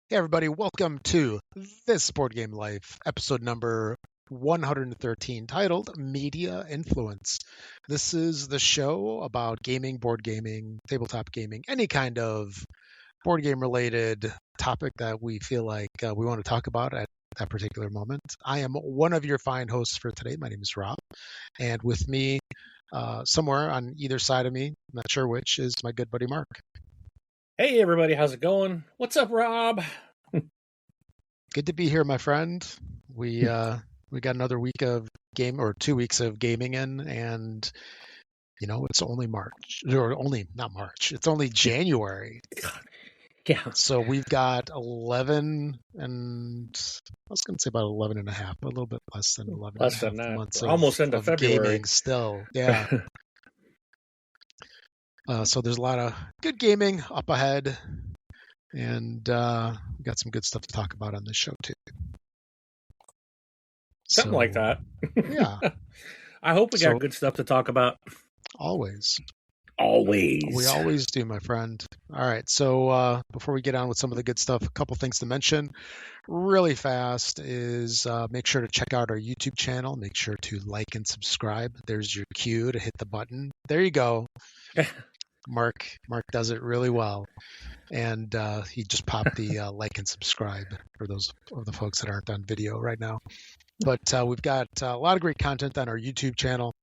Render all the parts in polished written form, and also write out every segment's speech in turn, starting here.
Hey everybody, welcome to This Board Game Life, episode number 113, titled Media Influence. This is the show about gaming, board gaming, tabletop gaming, any kind of board game related topic that we feel like we want to talk about at that particular moment. I am one of your fine hosts for today. My name is Rob, and with me, somewhere on either side of me, not sure which, is my good buddy Mark. Hey everybody, how's it going? What's up, Rob? Good to be here, my friend. We got another week of game or 2 weeks of gaming in, and it's only March, or only not March. It's only January. Yeah. So we've got 11 and I was going to say about 11 and a half, but a little bit less than 11 Less and a than half that. months We're almost into of February. gaming still. Yeah. So there's a lot of good gaming up ahead, and we got some good stuff to talk about on this show too. Something like that. Yeah. I hope we got good stuff to talk about. Always. Always. We always do, my friend. All right. So before we get on with some of the good stuff, a couple things to mention really fast is make sure to check out our YouTube channel. Make sure to like and subscribe. There's your cue to hit the button. There you go. Mark does it really well. And he just popped the like and subscribe for those of the folks that aren't on video right now. But we've got a lot of great content on our YouTube channel.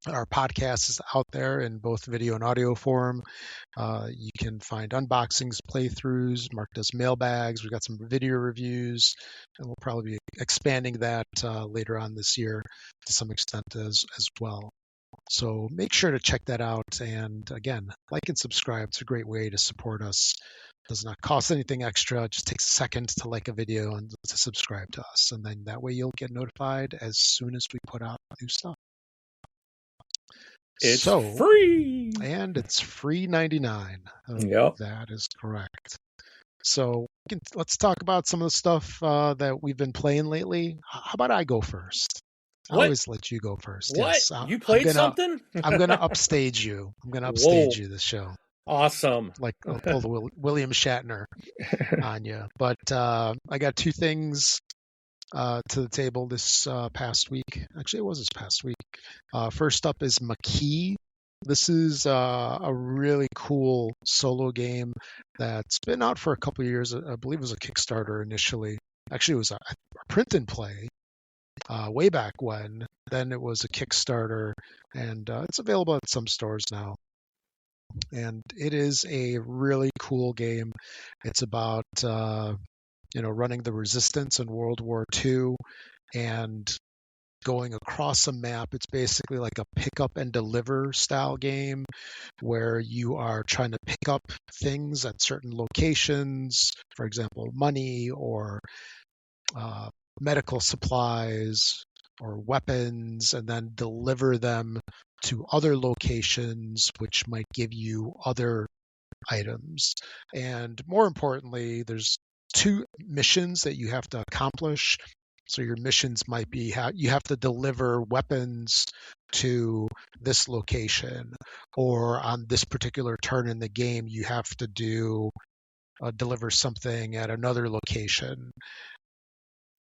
Our podcast is out there in both video and audio form. You can find unboxings, playthroughs. Mark does mailbags. We've got some video reviews, and we'll probably be expanding that later on this year to some extent as well. So make sure to check that out. And again, like and subscribe. It's a great way to support us. It does not cost anything extra. It just takes a second to like a video and to subscribe to us. And then that way you'll get notified as soon as we put out new stuff. It's free. And it's free 99. Yep. That is correct. So let's talk about some of the stuff that we've been playing lately. How about I go first? I always let you go first. What? Yes, you played something? I'm going to upstage you. I'm going to upstage you this show. Awesome. Like I'll pull the William Shatner on you. But I got two things to the table this past week. Actually, it was this past week. First up is Maquis. This is a really cool solo game that's been out for a couple of years. I believe it was a Kickstarter initially. Actually, it was a print and play way back when. Then it was a Kickstarter, and it's available at some stores now. And it is a really cool game. It's about running the resistance in World War II and going across a map. It's basically like a pick up and deliver style game where you are trying to pick up things at certain locations, for example, money or medical supplies or weapons, and then deliver them to other locations, which might give you other items. And more importantly, there's two missions that you have to accomplish. So your missions might be you have to deliver weapons to this location, or on this particular turn in the game, you have to deliver something at another location.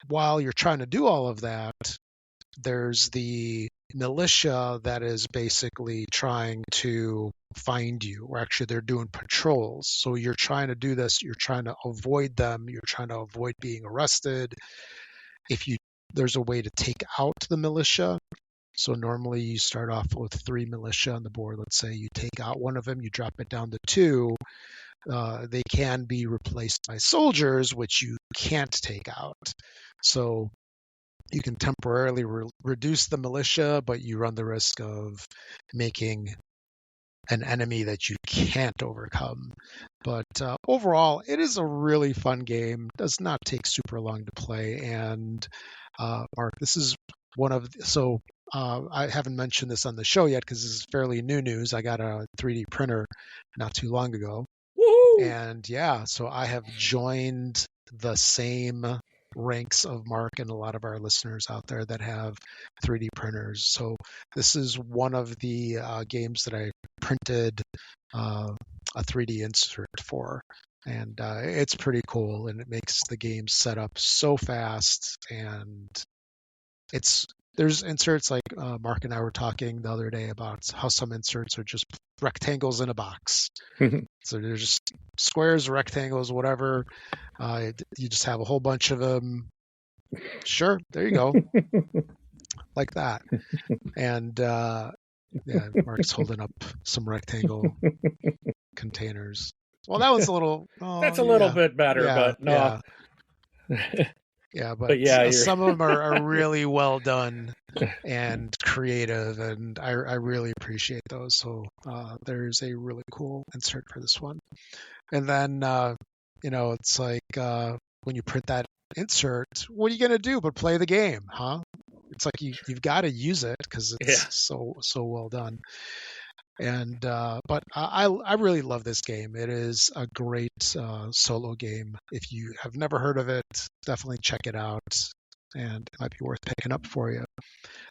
While you're trying to do all of that, there's the militia that is basically trying to find you, or actually they're doing patrols. So you're trying to do this, you're trying to avoid them, you're trying to avoid being arrested. There's a way to take out the militia. So normally you start off with 3 militia on the board. Let's say you take out one of them, you drop it down to 2. They can be replaced by soldiers, which you can't take out. So you can temporarily reduce the militia, but you run the risk of making an enemy that you can't overcome. But overall, it is a really fun game. Does not take super long to play. And Mark, this is one of I haven't mentioned this on the show yet because this is fairly new news. I got a 3D printer not too long ago. Woo-hoo! And yeah, so I have joined the same ranks of Mark and a lot of our listeners out there that have 3D printers. So this is one of the games that I printed a 3D insert for. And it's pretty cool, and it makes the game set up so fast. And there's inserts like Mark and I were talking the other day about how some inserts are just rectangles in a box. So they're just squares, rectangles, whatever. You just have a whole bunch of them. Sure, there you go, like that. And yeah, Mark's holding up some rectangle containers. Well, that was a little. Oh, That's a little bit better, yeah, but no. Yeah, but yeah, some of them are really well done and creative, and I really appreciate those. So there's a really cool insert for this one. And then, it's like when you print that insert, what are you going to do but play the game, huh? It's like you've got to use it because it's so well done. And but I really love this game. It is a great solo game. If you have never heard of it, definitely check it out, and it might be worth picking up for you.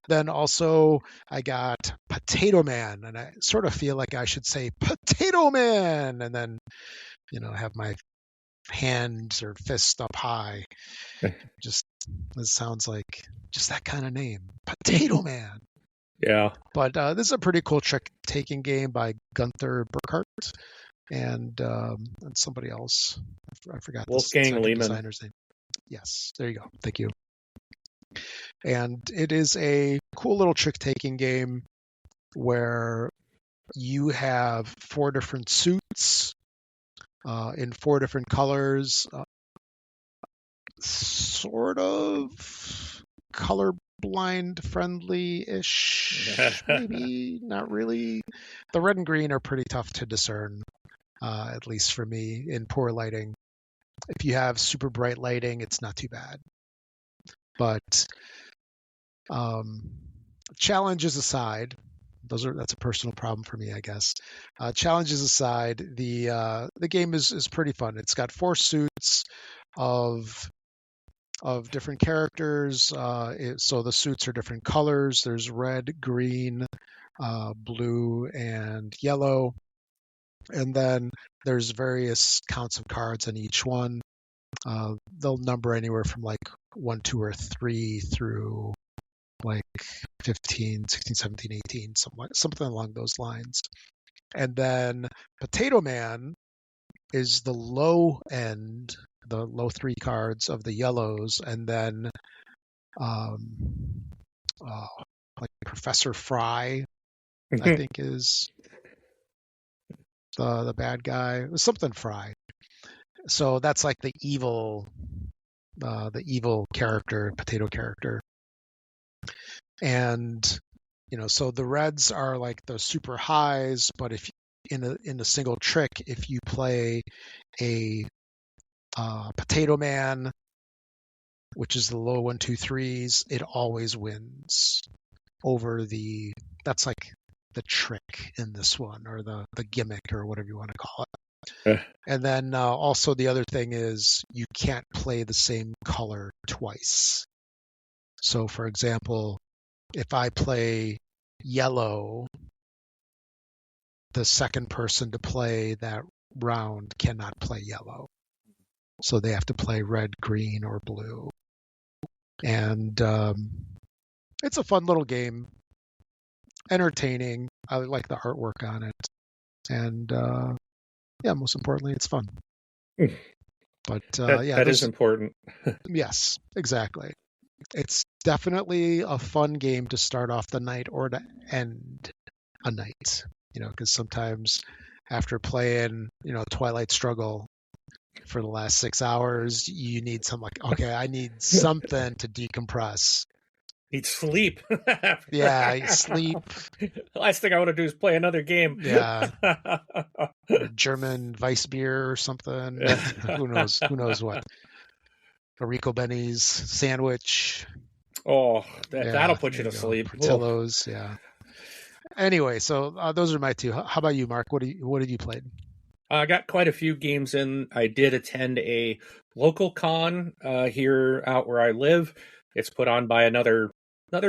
Then also I got Potato Man, and I sort of feel like I should say Potato Man, and then have my hands or fist up high. Just it sounds like just that kind of name, Potato Man. Yeah. But this is a pretty cool trick-taking game by Gunther Burkhardt and somebody else. I forgot Wolfgang the Lehmann. designer's name. Yes, there you go. Thank you. And it is a cool little trick-taking game where you have 4 different suits in 4 different colors, sort of colorblind friendly-ish, maybe not really. The red and green are pretty tough to discern, at least for me, in poor lighting. If you have super bright lighting, it's not too bad. But challenges aside, that's a personal problem for me, I guess. Challenges aside, the game is pretty fun. It's got 4 suits of different characters. So the suits are different colors. There's red, green, blue, and yellow. And then there's various counts of cards on each one. They'll number anywhere from like 1, 2, or 3 through like 15, 16, 17, 18, something along those lines. And then Potato Man is the low end, the low 3 cards of the yellows, and then like Professor Fry, I think is the bad guy. It was something Fry. So that's like the evil character, potato character. And so the reds are like the super highs, but if in a single trick, if you play a Potato Man, which is the low 1, 2, 3s, it always wins over that's like the trick in this one, or the gimmick, or whatever you want to call it. And then also the other thing is you can't play the same color twice. So for example, if I play yellow, the second person to play that round cannot play yellow. So they have to play red, green, or blue. And it's a fun little game. Entertaining. I like the artwork on it. And most importantly, it's fun. But that is important. Yes, exactly. It's definitely a fun game to start off the night or to end a night. Because sometimes after playing, Twilight Struggle for the last 6 hours, you need I need something to decompress. Need sleep. Yeah, sleep. The last thing I want to do is play another game. Yeah. German Weissbier or something. Who knows what. A Rico Benny's sandwich. Oh, that'll put you to sleep. Portillo's, yeah. Anyway, so those are my 2. How about you, Mark? What did you play? I got quite a few games in. I did attend a local con here out where I live. It's put on by another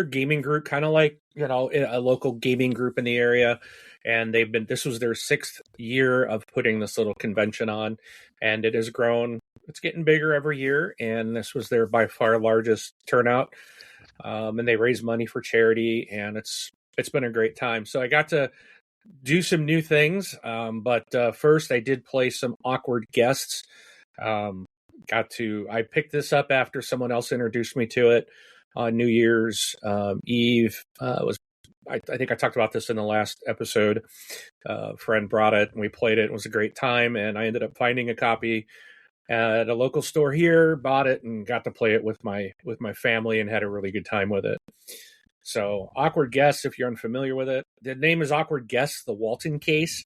gaming group, kind of like a local gaming group in the area, and this was their 6th year of putting this little convention on. and it has grown. It's getting bigger every year, and this was their by far largest turnout. And they raise money for charity, and it's been a great time. So I got to do some new things, but first I did play some Awkward Guests. I picked this up after someone else introduced me to it on New Year's Eve. I think I talked about this in the last episode. A friend brought it and we played it. It was a great time, and I ended up finding a copy at a local store here, bought it, and got to play it with my family and had a really good time with it. So Awkward Guests, if you're unfamiliar with it, the name is Awkward Guests, the Walton Case.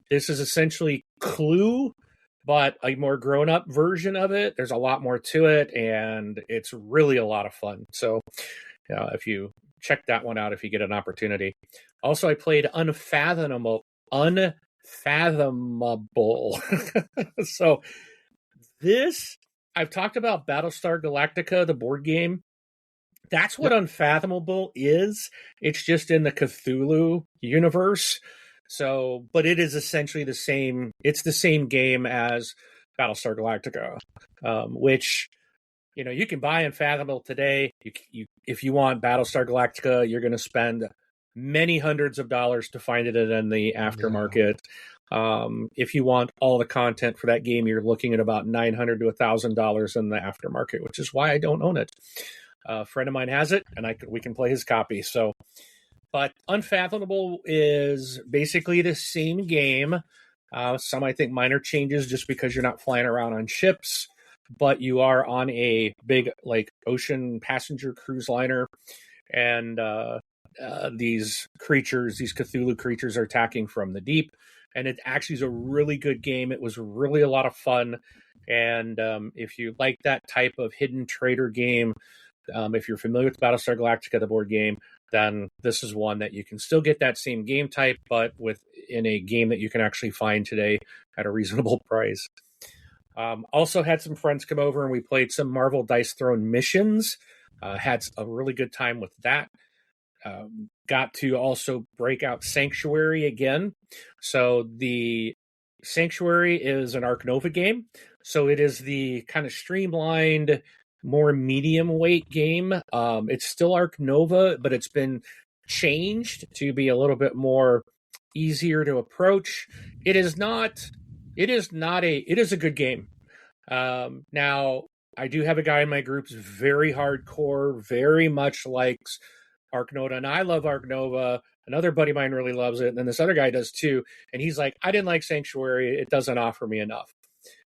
This is essentially Clue, but a more grown-up version of it. There's a lot more to it, and it's really a lot of fun. So if you check that one out, if you get an opportunity. Also, I played Unfathomable. So this, I've talked about Battlestar Galactica, the board game. That's what Unfathomable is. It's just in the Cthulhu universe. So, but it is essentially the same. It's the same game as Battlestar Galactica, which, you can buy Unfathomable today. If you want Battlestar Galactica, you're going to spend many hundreds of dollars to find it in the aftermarket. If you want all the content for that game, you're looking at about $900 to $1,000 in the aftermarket, which is why I don't own it. A friend of mine has it, and we can play his copy. So, but Unfathomable is basically the same game. Some, I think, minor changes just because you're not flying around on ships, but you are on a big ocean passenger cruise liner, and these Cthulhu creatures are attacking from the deep. And it actually is a really good game. It was really a lot of fun. And if you like that type of hidden trader game, if you're familiar with Battlestar Galactica, the board game, then this is one that you can still get that same game type, but in a game that you can actually find today at a reasonable price. Also had some friends come over and we played some Marvel Dice Throne missions. Had a really good time with that. Got to also break out Sanctuary again. So the Sanctuary is an Arc Nova game. So it is the kind of streamlined, more medium weight game. It's still Arc Nova, but it's been changed to be a little bit more easier to approach. It is a good game. Now, I do have a guy in my group who's very hardcore, very much likes Arc Nova, and I love Arc Nova. Another buddy of mine really loves it, and then this other guy does too. And he's like, I didn't like Sanctuary. It doesn't offer me enough.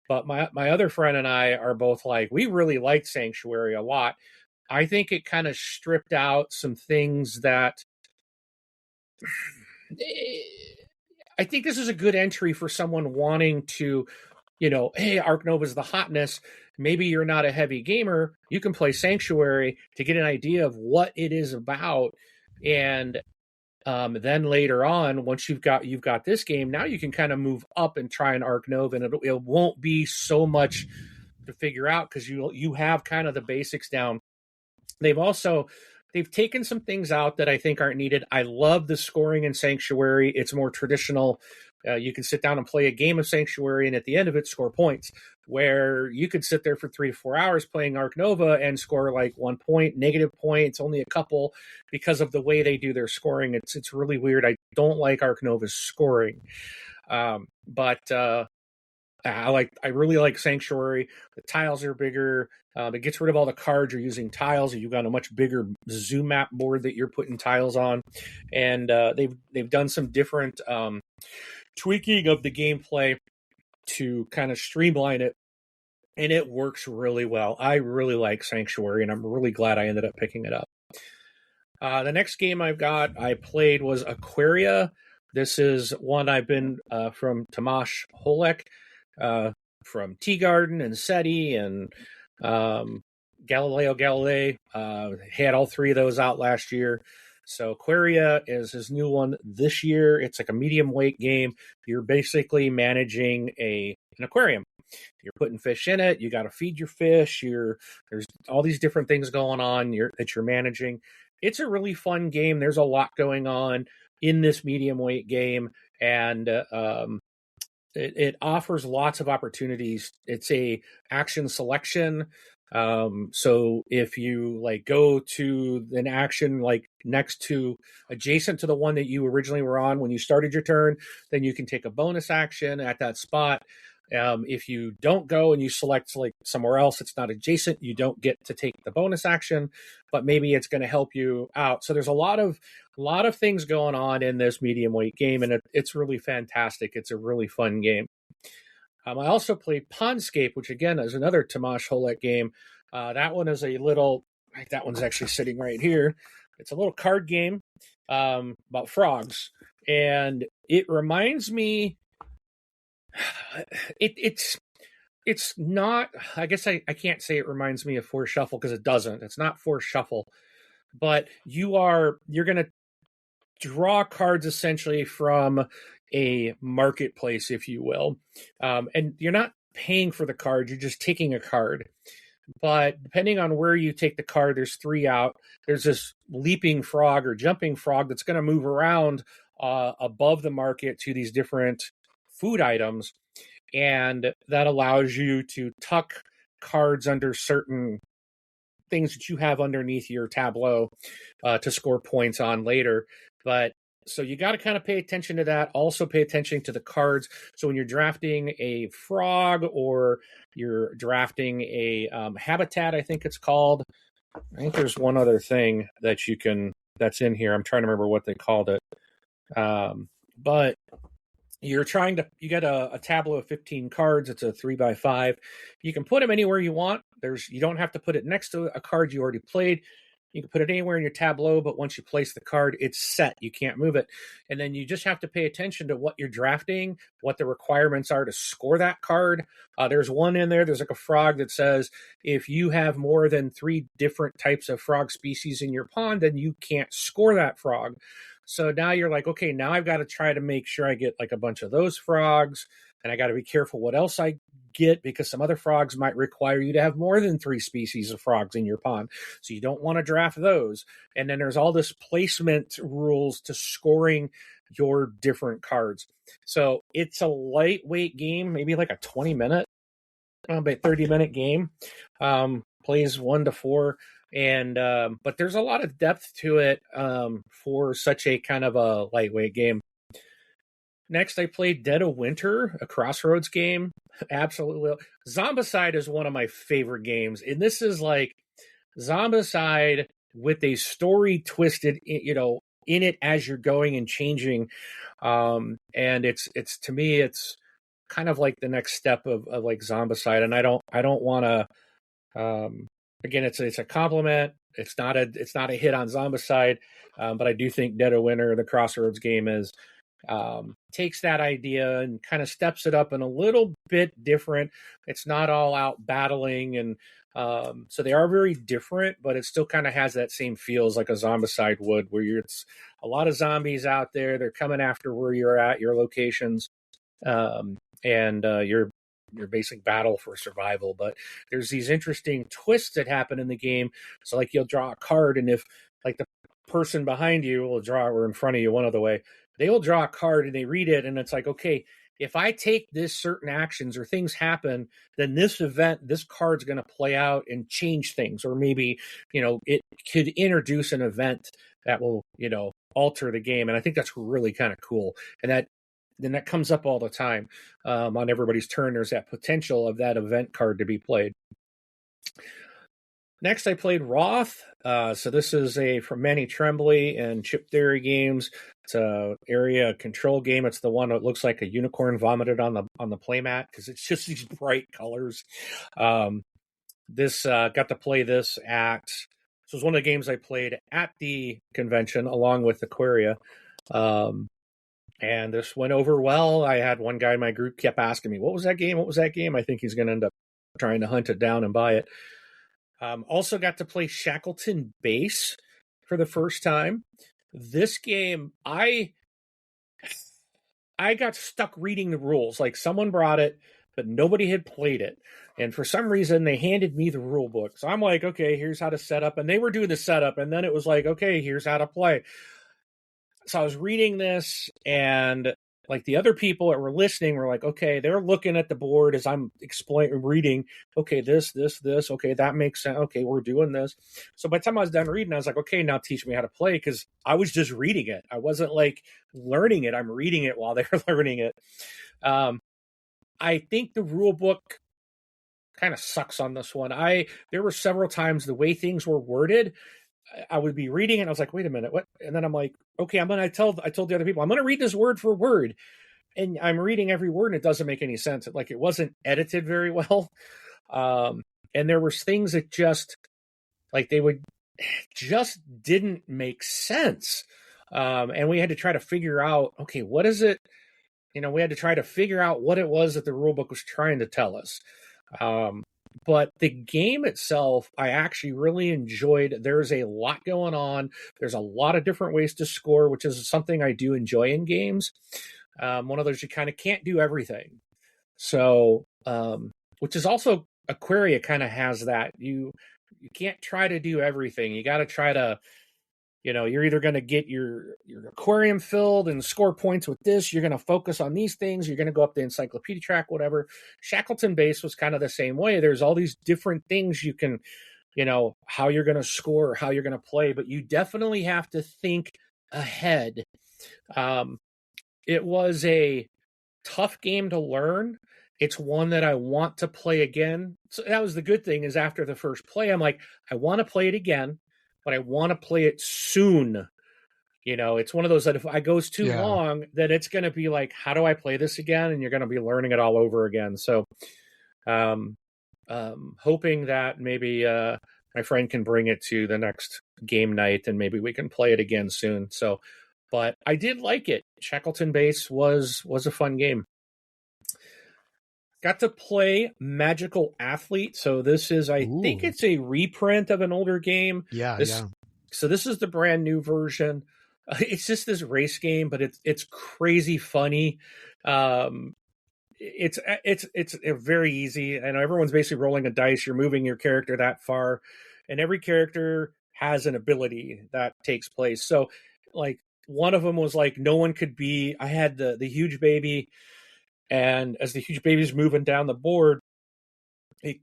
But my other friend and I are both like, we really liked Sanctuary a lot. I think it kind of stripped out some things that... I think this is a good entry for someone wanting to, hey, Arc Nova's the hotness. Maybe you're not a heavy gamer. You can play Sanctuary to get an idea of what it is about. And then later on, once you've got this game, now you can kind of move up and try an Arc Nova, and it won't be so much to figure out because you have kind of the basics down. They've taken some things out that I think aren't needed. I love the scoring in Sanctuary. It's more traditional. You can sit down and play a game of Sanctuary, and at the end of it, score points. Where you could sit there for 3 to 4 hours playing Arc Nova and score like 1 point, negative points, only a couple, because of the way they do their scoring. It's really weird. I don't like Arc Nova's scoring, but I really like Sanctuary. The tiles are bigger. It gets rid of all the cards. You're using tiles. You've got a much bigger zoom map board that you're putting tiles on, and they've done some different tweaking of the gameplay to kind of streamline it, and it works really well. I really like Sanctuary, and I'm really glad I ended up picking it up. The next game I played was Aquaria. This is one I've been from Tomasz Holek, from Tea Garden and SETI and Galileo Galilei. Had all 3 of those out last year. So Aquaria is his new one this year. It's like a medium weight game. You're basically managing an aquarium. You're putting fish in it. You got to feed your fish. There's all these different things going on that you're managing. It's a really fun game. There's a lot going on in this medium weight game, and it offers lots of opportunities. It's a action selection. So if you like go to an action like next to adjacent to the one that you originally were on when you started your turn, then you can take a bonus action at that spot. If you don't go and you select like somewhere else, it's not adjacent, you don't get to take the bonus action, but maybe it's going to help you out. So there's a lot of things going on in this medium weight game, and it's really fantastic. It's a really fun game. I also played Pondscape, which again is another Tomasz Holek game. That one is that one's actually sitting right here. It's a little card game about frogs, and it reminds me. It's not. I guess I can't say it reminds me of Force Shuffle because it doesn't. It's not Force Shuffle, but you're going to draw cards essentially from a marketplace, if you will, and you're not paying for the card. You're just taking a card. But depending on where you take the card, there's 3 out. There's this leaping frog or jumping frog that's going to move around above the market to these different food items, and that allows you to tuck cards under certain things that you have underneath your tableau to score points on later. But so you got to kind of pay attention to that. Also pay attention to the cards. So when you're drafting a frog or you're drafting a habitat, I think it's called. I think there's one other thing that's in here. I'm trying to remember what they called it. But you get a tableau of 15 cards. It's a 3x5. You can put them anywhere you want. You don't have to put it next to a card you already played. You can put it anywhere in your tableau, but once you place the card, it's set. You can't move it. And then you just have to pay attention to what you're drafting, what the requirements are to score that card. There's one in there. There's like a frog that says, if you have more than 3 different types of frog species in your pond, then you can't score that frog. So now you're like, okay, now I've got to try to make sure I get like a bunch of those frogs, and I got to be careful what else I get because some other frogs might require you to have more than 3 species of frogs in your pond. So you don't want to draft those. And then there's all this placement rules to scoring your different cards. So it's a lightweight game, maybe like a 20-minute, about 30-minute game. Plays 1 to 4. And but there's a lot of depth to it for such a kind of a lightweight game. Next, I played Dead of Winter, a Crossroads game. Absolutely. Zombicide is one of my favorite games. And this is like Zombicide with a story twisted, in it as you're going and changing. And it's to me, it's kind of like the next step of like Zombicide. And I don't want to, again, it's a compliment. It's not a hit on Zombicide. But I do think Dead of Winter, the Crossroads game, is takes that idea and kind of steps it up in a little bit different. It's not all out battling, and so they are very different, but it still kind of has that same feels like a Zombicide would, where it's a lot of zombies out there. They're coming after where you're at, your locations, and you're basic battle for survival. But there's these interesting twists that happen in the game. So like you'll draw a card, and if like the person behind you will draw, or in front of you, one other way, they will draw a card and they read it, and it's like, okay, if I take this certain actions or things happen, then this card's going to play out and change things, or maybe, it could introduce an event that will, alter the game. And I think that's really kind of cool. And that comes up all the time on everybody's turn. There's that potential of that event card to be played. Next, I played Wroth. So this is from Manny Tremblay and Chip Theory Games. It's a area control game. It's the one that looks like a unicorn vomited on the playmat because it's just these bright colors. This got to play this at. This was one of the games I played at the convention along with Aquaria. And this went over well. I had one guy in my group kept asking me, "What was that game? What was that game?" I think he's going to end up trying to hunt it down and buy it. Also got to play Shackleton Base for the first time. This game, I got stuck reading the rules. Like someone brought it, but nobody had played it. And for some reason, they handed me the rule book. So I'm like, okay, here's how to set up. And they were doing the setup. And then it was like, okay, here's how to play. So I was reading this, and like the other people that were listening were like, okay, they're looking at the board as I'm reading. Okay, this. Okay, that makes sense. Okay, we're doing this. So by the time I was done reading, I was like, okay, now teach me how to play, because I was just reading it. I wasn't like learning it. I'm reading it while they're learning it. I think the rule book kind of sucks on this one. There were several times the way things were worded, I would be reading it and I was like, wait a minute, what? And then I'm like, okay, I told the other people, I'm gonna read this word for word. And I'm reading every word and it doesn't make any sense. Like, it wasn't edited very well. And there was things that just didn't make sense. And we had to try to figure out, okay, what is it? We had to try to figure out what it was that the rule book was trying to tell us. But the game itself, I actually really enjoyed. There's a lot going on. There's a lot of different ways to score, which is something I do enjoy in games. One of those, you kind of can't do everything. So, which is also, Aquaria kind of has that. You can't try to do everything. You got to try to, you're either going to get your aquarium filled and score points with this. You're going to focus on these things. You're going to go up the encyclopedia track, whatever. Shackleton Base was kind of the same way. There's all these different things you can, how you're going to score, how you're going to play, but you definitely have to think ahead. It was a tough game to learn. It's one that I want to play again. So that was the good thing, is after the first play, I'm like, I want to play it again, but I want to play it soon. It's one of those that if I goes too long, then it's going to be like, how do I play this again? And you're going to be learning it all over again. So, hoping that maybe my friend can bring it to the next game night and maybe we can play it again soon. So, but I did like it. Shackleton Base was a fun game. Got to play Magical Athlete. So this is, I think it's a reprint of an older game. So this is the brand new version. It's just this race game, but it's crazy funny. It's very easy. I know everyone's basically rolling a dice. You're moving your character that far, and every character has an ability that takes place. So, like, one of them was like, no one could be. I had the huge baby. And as the huge baby's moving down the board,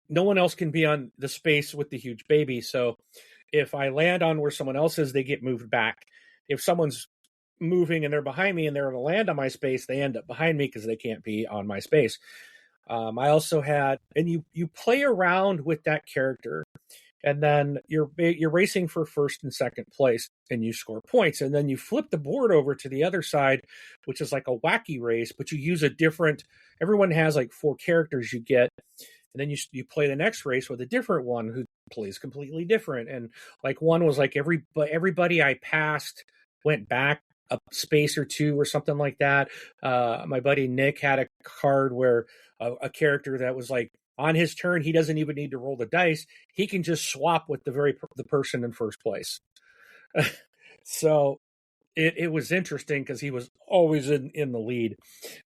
no one else can be on the space with the huge baby. So if I land on where someone else is, they get moved back. If someone's moving and they're behind me and they're going to land on my space, they end up behind me because they can't be on my space. I also had, and you play around with that character, and then you're racing for first and second place, and you score points, and then you flip the board over to the other side, which is like a wacky race, but you use a different. Everyone has like 4 characters you get, and then you play the next race with a different one who plays completely different. And like one was like everybody I passed went back a space or 2 or something like that. My buddy Nick had a card where a character that was like, on his turn, he doesn't even need to roll the dice. He can just swap with the person in first place. So it was interesting because he was always in the lead.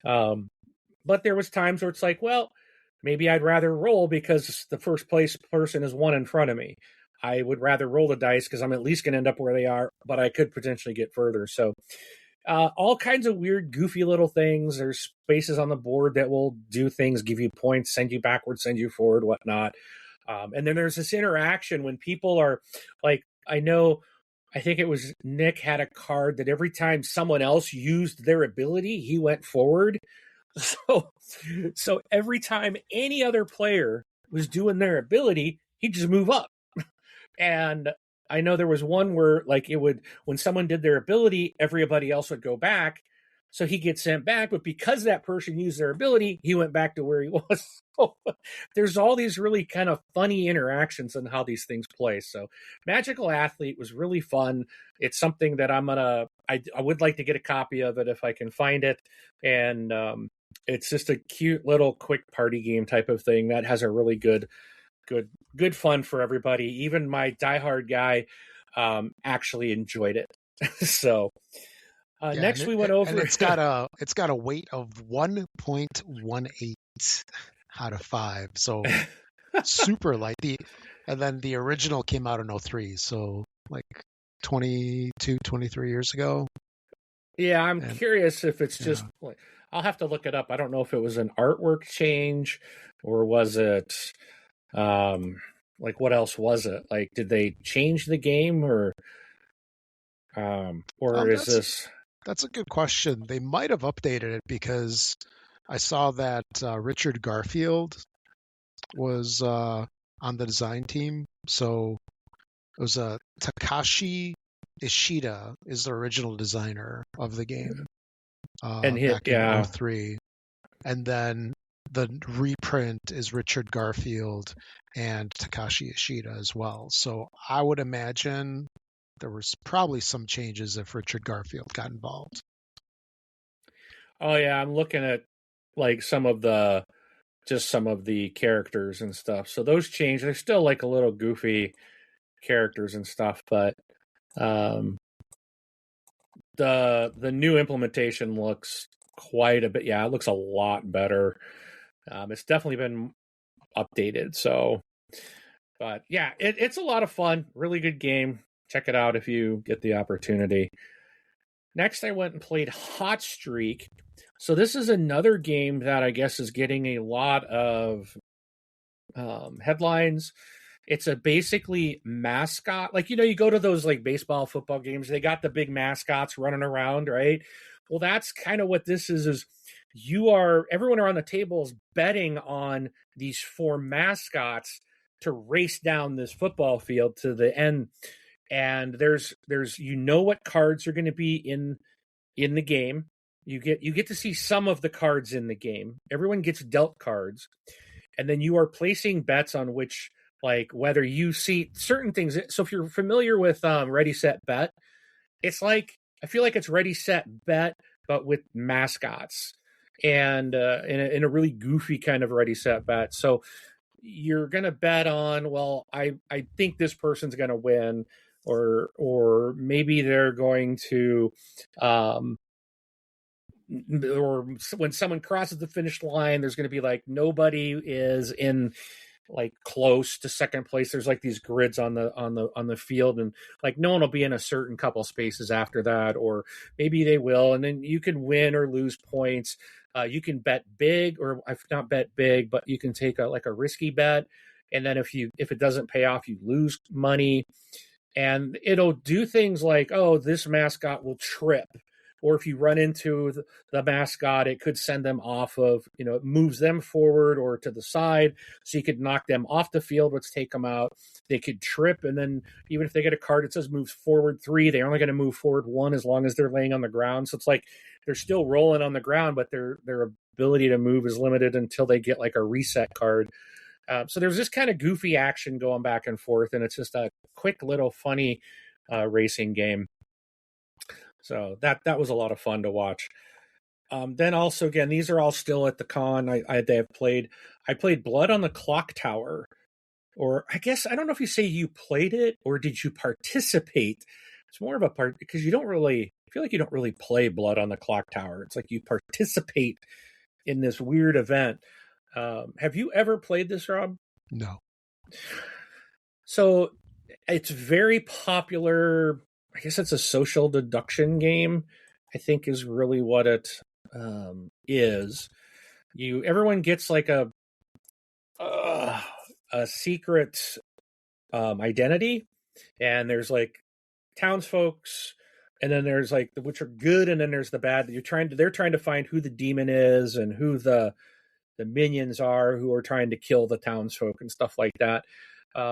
But there was times where it's like, well, maybe I'd rather roll because the first place person is 1 in front of me. I would rather roll the dice because I'm at least going to end up where they are, but I could potentially get further. So all kinds of weird, goofy little things. There's spaces on the board that will do things, give you points, send you backwards, send you forward, whatnot. And then there's this interaction when people are like, I think it was Nick had a card that every time someone else used their ability, he went forward. So every time any other player was doing their ability, he'd just move up. And I know there was one where like when someone did their ability, everybody else would go back. So he gets sent back, but because that person used their ability, he went back to where he was. So there's all these really kind of funny interactions on how these things play. So Magical Athlete was really fun. It's something that I would like to get a copy of it if I can find it. And it's just a cute little quick party game type of thing that has a really good fun for everybody. Even my diehard guy actually enjoyed it. So next we went over, and it's got a weight of 1.18 out of 5. So super light. And then the original came out in 2003, so like 23 years ago. Yeah, I'm And curious if it's yeah, just like, I'll have to look it up. I don't know if it was an artwork change or was it like what else was it? Like did they change the game or is that's this a good question. They might have updated it because I saw that Richard Garfield was on the design team. So it was Takashi Ishida is the original designer of the game and hit back in yeah. '03, and then the reprint is Richard Garfield and Takashi Ishida as well. So I would imagine there was probably some changes if Richard Garfield got involved. Oh yeah, I'm looking at like some of the characters and stuff. So those change. They're still like a little goofy characters and stuff, but um the new implementation looks quite a bit. Yeah, it looks a lot better. It's definitely been updated. So, but yeah, it's a lot of fun. Really good game. Check it out if you get the opportunity. Next, I went and played Hot Streak. So this is another game that I guess is getting a lot of headlines. It's a basically mascot. Like, you go to those like baseball, football games, they got the big mascots running around, right? Well, that's kind of what this is everyone around the table is betting on these four mascots to race down this football field to the end. And there's what cards are going to be in the game. You get to see some of the cards in the game. Everyone gets dealt cards. And then you are placing bets on which, like whether you see certain things. So if you're familiar with Ready Set Bet, it's like I feel like it's Ready Set Bet but with mascots and in a really goofy kind of Ready Set Bet. So you're gonna bet on, well, I think this person's gonna win, or maybe they're going to or when someone crosses the finish line, there's going to be like nobody is in like close to second place. There's like these grids on the field, and like no one will be in a certain couple spaces after that, or maybe they will, and then you can win or lose points. You can bet big, or I've not bet big, but you can take like a risky bet, and then if it doesn't pay off, you lose money. And it'll do things like, oh, this mascot will trip, or if you run into the mascot, it could send them off of, it moves them forward or to the side, so you could knock them off the field, let's take them out. They could trip, and then even if they get a card that says moves forward 3, they're only going to move forward 1 as long as they're laying on the ground. So it's like they're still rolling on the ground, but their ability to move is limited until they get like a reset card. So there's this kind of goofy action going back and forth, and it's just a quick little funny racing game. So that was a lot of fun to watch. Then also, again, these are all still at the con. I played Blood on the Clock Tower, or I guess I don't know if you say you played it or did you participate. It's more of a part because I feel like you don't really play Blood on the Clock Tower. It's like you participate in this weird event. Have you ever played this, Rob? No. So it's very popular. I guess it's a social deduction game, I think is really what it is. Everyone gets like a secret identity, and there's like townsfolks, and then there's like which are good, and then there's the bad. They're trying to find who the demon is and who the minions are who are trying to kill the townsfolk and stuff like that.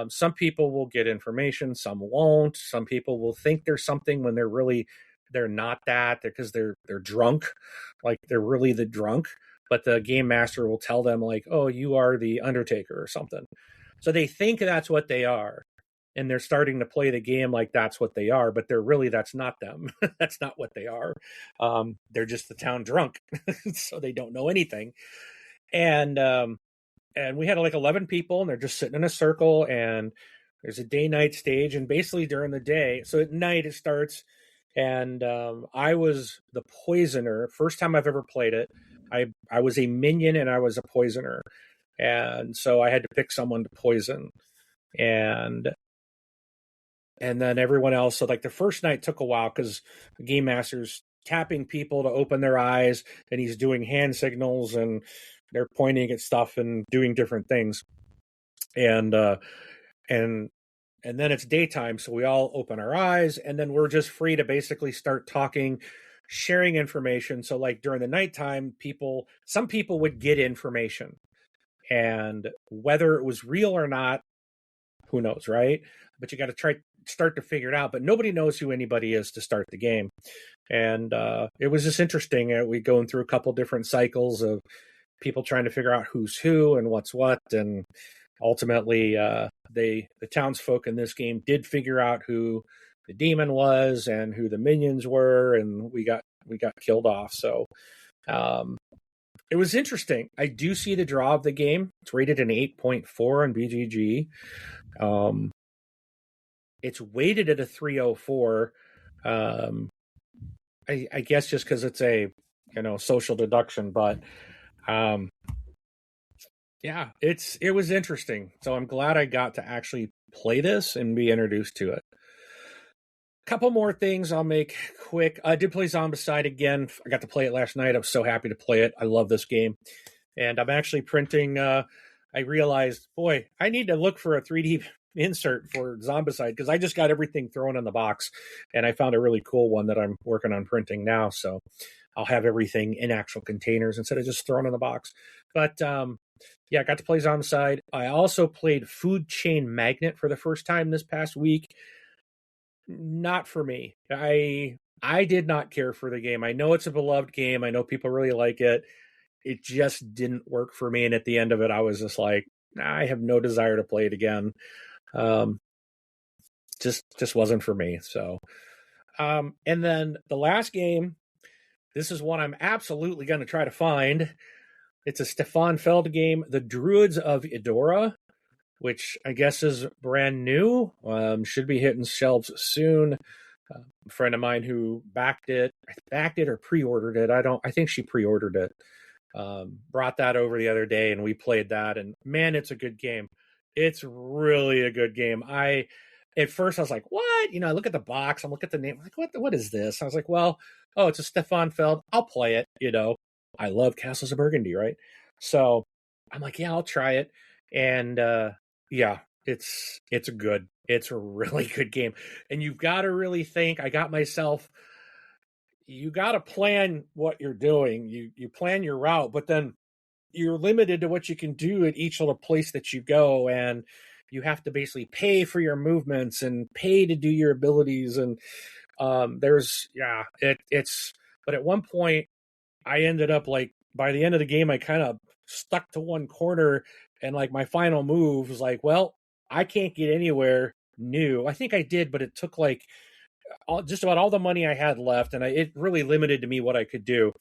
Some people will get information, some won't. Some people will think there's something when they're not that, because they're drunk, like they're really the drunk. But the game master will tell them like, "Oh, you are the Undertaker" or something. So they think that's what they are, and they're starting to play the game like that's what they are. But that's not them. That's not what they are. They're just the town drunk, so they don't know anything. And we had like 11 people, and they're just sitting in a circle, and there's a day-night stage, and basically during the day, so at night it starts, and I was the poisoner. First time I've ever played it. I was a minion, and I was a poisoner, and so I had to pick someone to poison, and then everyone else. So like the first night took a while because the game masters tapping people to open their eyes, and he's doing hand signals, and they're pointing at stuff and doing different things. And and then it's daytime, so we all open our eyes, and then we're just free to basically start talking, sharing information. So like during the nighttime, some people would get information, and whether it was real or not, who knows, right? But you got to start to figure it out. But nobody knows who anybody is to start the game. And it was just interesting. We going through a couple different cycles of people trying to figure out who's who and what's what. And ultimately, the townsfolk in this game did figure out who the demon was and who the minions were, and we got killed off. So it was interesting. I do see the draw of the game. It's rated an 8.4 on BGG. It's weighted at a 304. I guess just because it's a social deduction, but yeah, it was interesting. So I'm glad I got to actually play this and be introduced to it. A couple more things I'll make quick. I did play Zombicide again. I got to play it last night. I was so happy to play it. I love this game. And I'm actually printing. I realized, boy, I need to look for a 3D insert for Zombicide because I just got everything thrown in the box, and I found a really cool one that I'm working on printing now. So I'll have everything in actual containers instead of just thrown in the box. But yeah, I got to play Zombicide. I also played Food Chain Magnate for the first time this past week. Not for me. I did not care for the game. I know it's a beloved game. I know people really like it. It just didn't work for me. And at the end of it, I was just like, I have no desire to play it again. Just wasn't for me. So, and then the last game, this is one I'm absolutely going to try to find. It's a Stefan Feld game, The Druids of Eudora, which I guess is brand new. Should be hitting shelves soon. A friend of mine who backed it or pre-ordered it. I think she pre-ordered it. Brought that over the other day, and we played that. And man, it's a good game. It's really a good game. At first I was like, what? I look at the box, I look at the name, I'm like, what is this? I was like, it's a Stefan Feld. I'll play it. I love Castles of Burgundy, right? So I'm like, yeah, I'll try it. And yeah, it's good. It's a really good game. And you've got to really think. You got to plan what you're doing. You plan your route, but then you're limited to what you can do at each little place that you go, and you have to basically pay for your movements and pay to do your abilities. And but at one point I ended up like, by the end of the game, I kind of stuck to one corner, and like my final move was like, well, I can't get anywhere new. I think I did, but it took like just about all the money I had left, and it really limited to me what I could do.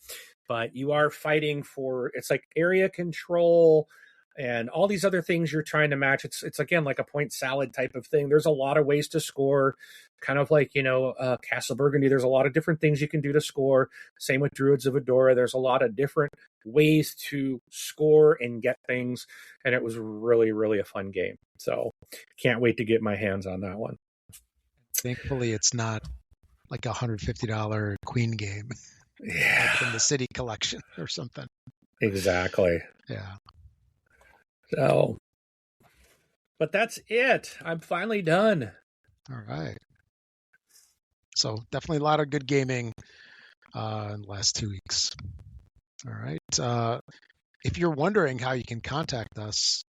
But you are fighting for, it's like area control and all these other things you're trying to match. It's again like a point salad type of thing. There's a lot of ways to score, kind of like Castle Burgundy. There's a lot of different things you can do to score. Same with Druids of Eudora. There's a lot of different ways to score and get things, and it was really, really a fun game. So can't wait to get my hands on that one. Thankfully, it's not like a $150 Queen game. Yeah. Like from the City Collection or something. Exactly. Yeah. So, but that's it. I'm finally done. All right. So definitely a lot of good gaming in the last 2 weeks. All right. If you're wondering how you can contact us,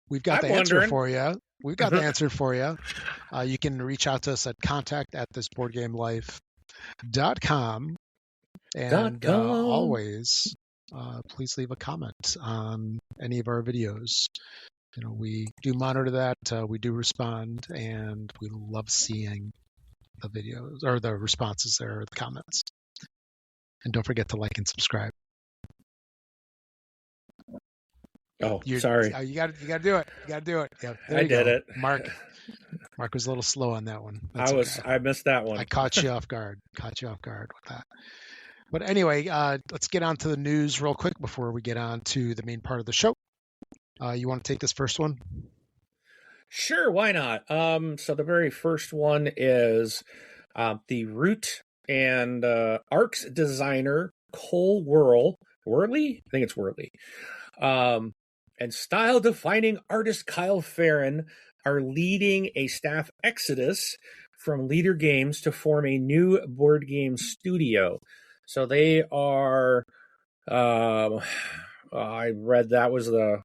we've got the answer for you. We've got the answer for you. You can reach out to us at contact@thisboardgamelife.com. And always, please leave a comment on any of our videos. We do monitor that. We do respond, and we love seeing the videos or the responses there, or the comments. And don't forget to like and subscribe. Oh, sorry. You got to do it. You got to do it. Yeah, I did it. Mark was a little slow on that one. I missed that one. I caught you off guard. With that. But anyway, let's get on to the news real quick before we get on to the main part of the show. You want to take this first one? Sure, why not? So the very first one is the route and Ark's designer Cole Worley, I think it's Worley, and style-defining artist Kyle Farron are leading a staff exodus from Leader Games to form a new board game studio. So they are. I read the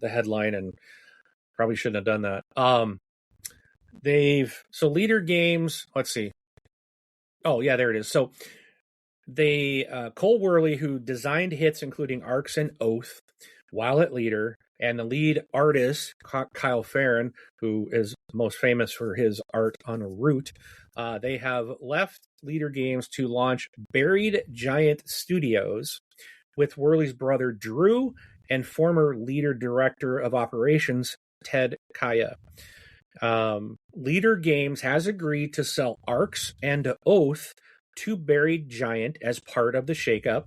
headline and probably shouldn't have done that. So Leader Games. Let's see. Oh yeah, there it is. So they Cole Worley, who designed hits including Arcs and Oath while at Leader, and the lead artist Kyle Farron, who is most famous for his art on Root, they have left Leader Games to launch Buried Giant Studios with Worley's brother Drew and former Leader director of operations Ted Kaya. Leader Games has agreed to sell Arcs and Oath to Buried Giant as part of the shakeup,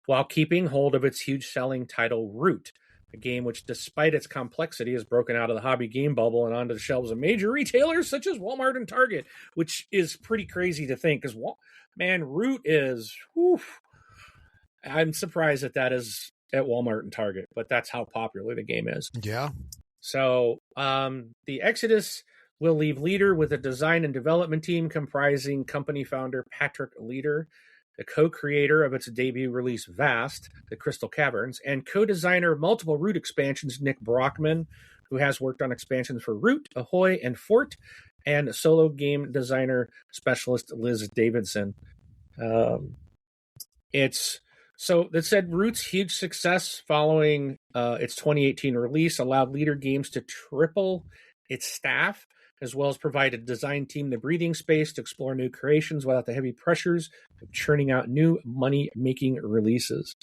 while keeping hold of its huge selling title Root, a game which, despite its complexity, has broken out of the hobby game bubble and onto the shelves of major retailers such as Walmart and Target, which is pretty crazy to think, because, man, Root is, I'm surprised that is at Walmart and Target, but that's how popular the game is. Yeah. So the Exodus will leave Leader with a design and development team comprising company founder Patrick Leader, the co-creator of its debut release Vast, The Crystal Caverns, and co-designer of multiple Root expansions Nick Brockman, who has worked on expansions for Root, Ahoy, and Fort, and solo game designer specialist Liz Davidson. So that said, Root's huge success following its 2018 release allowed Leader Games to triple its staff, as well as provide a design team the breathing space to explore new creations without the heavy pressures of churning out new money-making releases.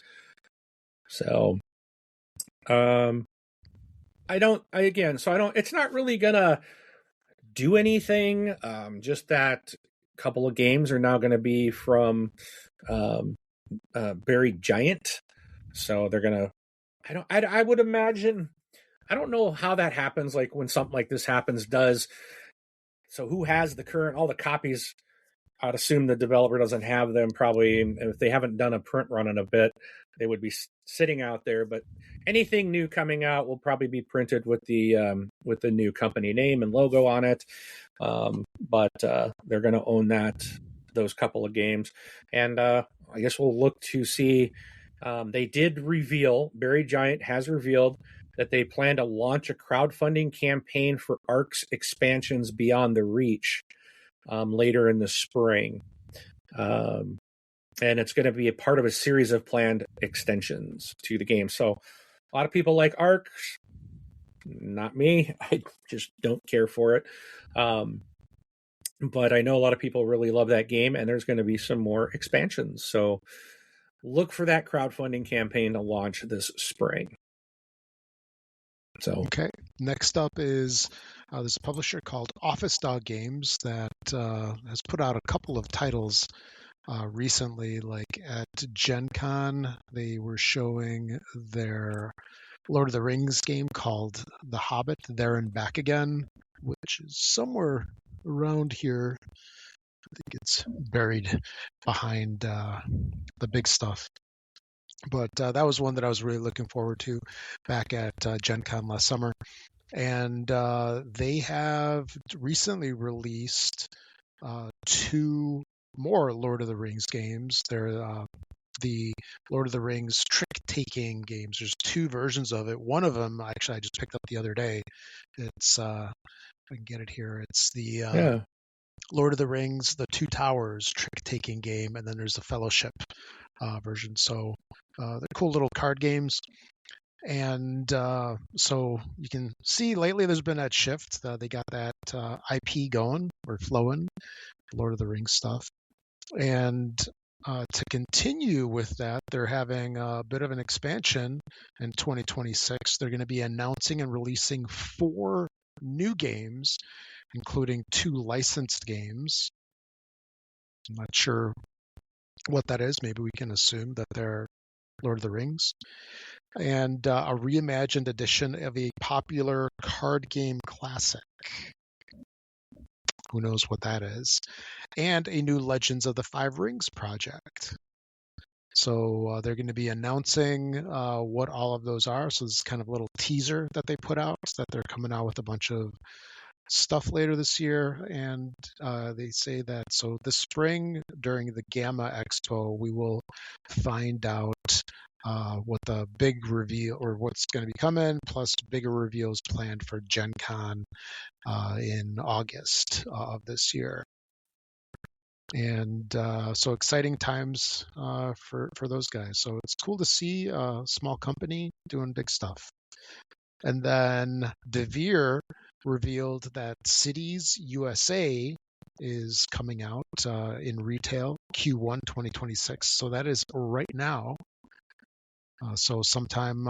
So, it's not really gonna do anything. Just that a couple of games are now going to be from Buried Giant, so they're gonna. I would imagine. I don't know how that happens. Like when something like this happens, so who has all the copies? I'd assume the developer doesn't have them. Probably, if they haven't done a print run in a bit, they would be sitting out there. But anything new coming out will probably be printed with the new company name and logo on it. But they're going to own those couple of games, and I guess we'll look to see. They did reveal. Buried Giant has revealed that they plan to launch a crowdfunding campaign for Ark's expansions Beyond the Reach later in the spring. And it's going to be a part of a series of planned extensions to the game. So a lot of people like Ark. Not me. I just don't care for it. But I know a lot of people really love that game, and there's going to be some more expansions. So look for that crowdfunding campaign to launch this spring. So okay, next up is there's a publisher called Office Dog Games that has put out a couple of titles recently. Like at Gen Con, they were showing their Lord of the Rings game called The Hobbit, There and Back Again, which is somewhere around here. I think it's buried behind the big stuff. But that was one that I was really looking forward to back at Gen Con last summer. And they have recently released 2 more Lord of the Rings games. They're the Lord of the Rings trick-taking games. There's 2 versions of it. One of them, actually, I just picked up the other day. It's, I can get it here. It's the Lord of the Rings, the Two Towers trick-taking game, and then there's the Fellowship version. So they're cool little card games. And so you can see lately there's been that shift. They got that IP going or flowing, Lord of the Rings stuff. And to continue with that, they're having a bit of an expansion in 2026. They're going to be announcing and releasing 4 new games, including 2 licensed games. I'm not sure what that is. Maybe we can assume that they're Lord of the Rings. And a reimagined edition of a popular card game classic. Who knows what that is? and a new Legends of the Five Rings project. So they're going to be announcing what all of those are. So this is kind of a little teaser that they put out, that they're coming out with a bunch of stuff later this year. And they say that so this spring during the Gamma Expo, we will find out what the big reveal or what's going to be coming, plus bigger reveals planned for Gen Con in August of this year. And so exciting times for those guys. So it's cool to see a small company doing big stuff. And then DeVere revealed that Cities USA is coming out in retail Q1 2026. So that is right now. So sometime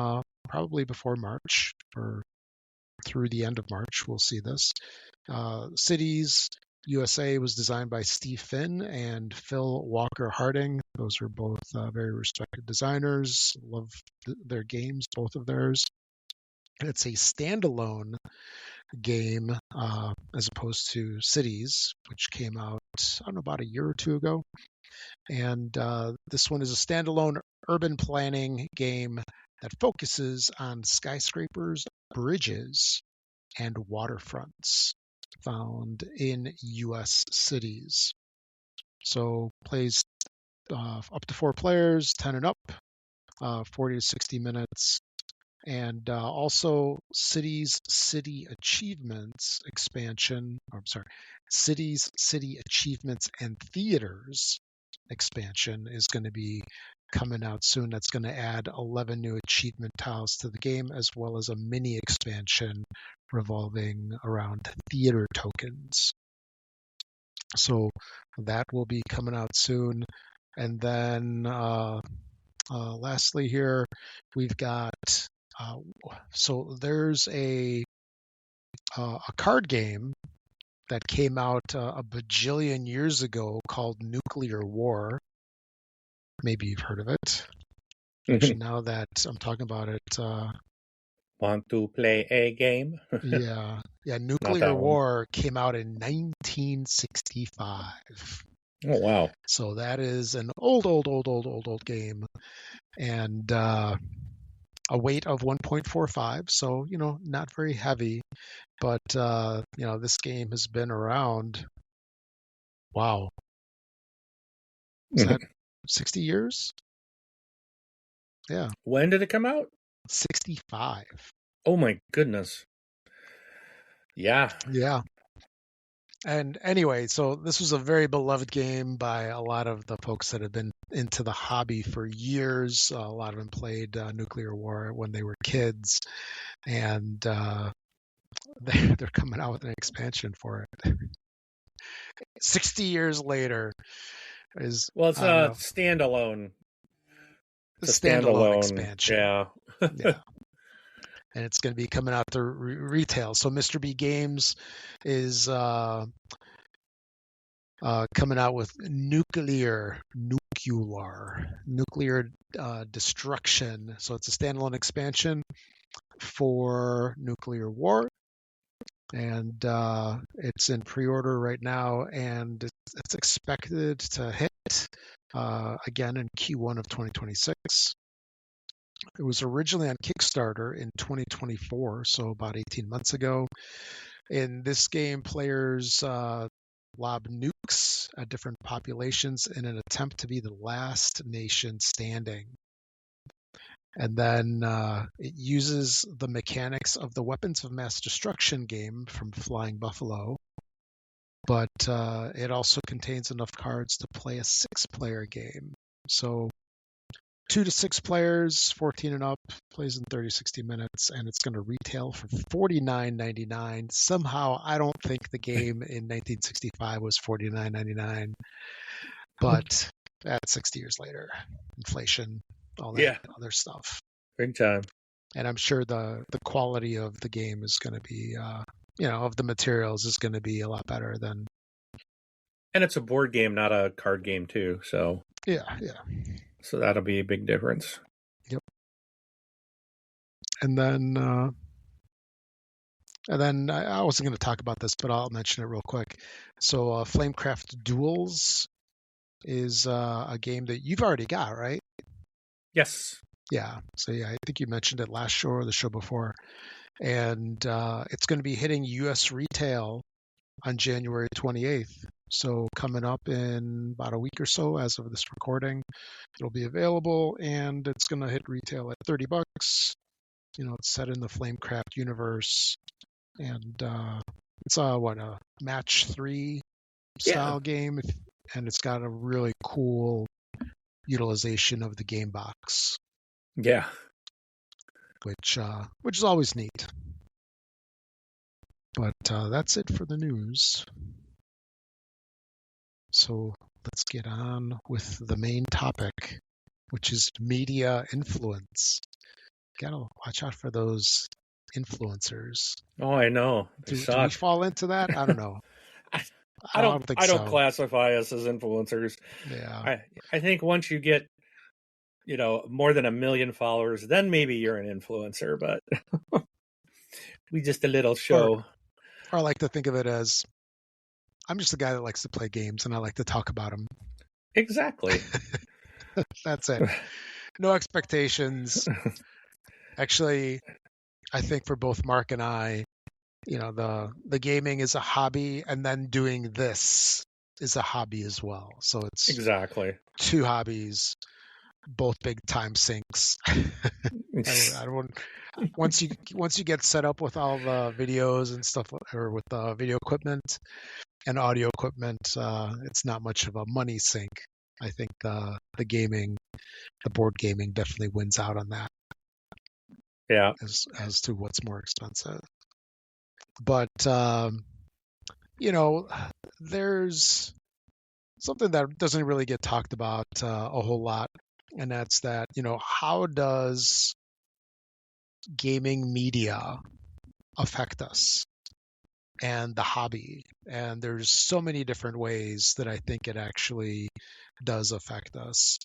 probably before March or through the end of March, we'll see this. Cities USA was designed by Steve Finn and Phil Walker Harding. Those are both very respected designers. Love their games, both of theirs. And it's a standalone game as opposed to Cities, which came out, I don't know, about a year or two ago. And this one is a standalone urban planning game that focuses on skyscrapers, bridges, and waterfronts found in U.S. cities. So plays up to 4 players, 10 and up, 40 to 60 minutes. And also Cities City Achievements expansion, Cities City Achievements and Theaters expansion is going to be coming out soon. That's going to add 11 new achievement tiles to the game, as well as a mini expansion revolving around theater tokens. So that will be coming out soon. And then lastly here, we've got so there's a card game that came out a bajillion years ago called Nuclear War. Maybe you've heard of it. Actually, now that I'm talking about it, want to play a game? yeah, Nuclear War came out in 1965. Oh wow! So that is an old game, and a weight of 1.45. So not very heavy, but this game has been around. Wow, is that 60 years? Yeah. When did it come out? 65. Oh my goodness. Yeah. Yeah. And anyway, so this was a very beloved game by a lot of the folks that have been into the hobby for years. A lot of them played Nuclear War when they were kids, and they're coming out with an expansion for it. 60 years later is it's a standalone. It's a standalone expansion. Yeah. Yeah. And it's going to be coming out to retail. So Mr. B Games is coming out with Nuclear Destruction. So it's a standalone expansion for Nuclear War. And it's in pre-order right now, and it's expected to hit again in Q1 of 2026. It was originally on Kickstarter in 2024, so about 18 months ago. In this game, players lob nukes at different populations in an attempt to be the last nation standing. And then it uses the mechanics of the Weapons of Mass Destruction game from Flying Buffalo, but it also contains enough cards to play a 6-player game. So 2 to 6 players, 14 and up, plays in 30-60 minutes, and it's going to retail for $49.99. Somehow, I don't think the game in 1965 was $49.99, but that's 60 years later. Inflation, all that other stuff. Big time. And I'm sure the quality of the game is going to be, of the materials is going to be a lot better than. And it's a board game, not a card game, too. So yeah. So that'll be a big difference. Yep. And then And then I wasn't going to talk about this, but I'll mention it real quick. So Flamecraft Duels is a game that you've already got, right? Yes. Yeah. So yeah, I think you mentioned it last show or the show before. And it's going to be hitting U.S. retail on January 28th. So coming up in about a week or so as of this recording, it'll be available and it's going to hit retail at $30. It's set in the Flamecraft universe, and it's a match 3 style game, and it's got a really cool utilization of the game box. Yeah. Which is always neat. But that's it for the news. So let's get on with the main topic, which is media influence. Gotta watch out for those influencers. Oh, I know. Do we fall into that? I don't know. I don't think so. classify us as influencers. Yeah. I think once you get, more than 1 million followers, then maybe you're an influencer, but we just a little show. Or I like to think of it as I'm just a guy that likes to play games and I like to talk about them. Exactly. That's it. No expectations. Actually, I think for both Mark and I, the gaming is a hobby, and then doing this is a hobby as well. So it's exactly 2 hobbies, both big time sinks. I don't. Once you get set up with all the videos and stuff, or with the video equipment and audio equipment, it's not much of a money sink. I think the board gaming definitely wins out on that. Yeah. As to what's more expensive. But, there's something that doesn't really get talked about a whole lot. And that's that, how does gaming media affect us and the hobby? And there's so many different ways that I think it actually does affect us.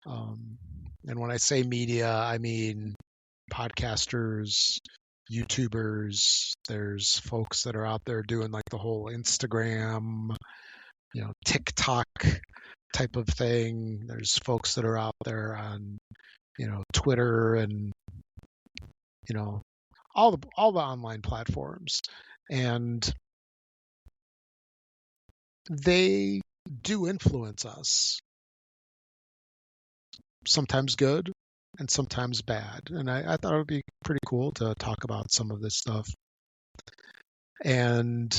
And when I say media, I mean podcasters, YouTubers. There's folks that are out there doing like the whole Instagram, TikTok type of thing. There's folks that are out there on, Twitter and, all the online platforms. And they do influence us. Sometimes good and sometimes bad. And I thought it would be pretty cool to talk about some of this stuff. And,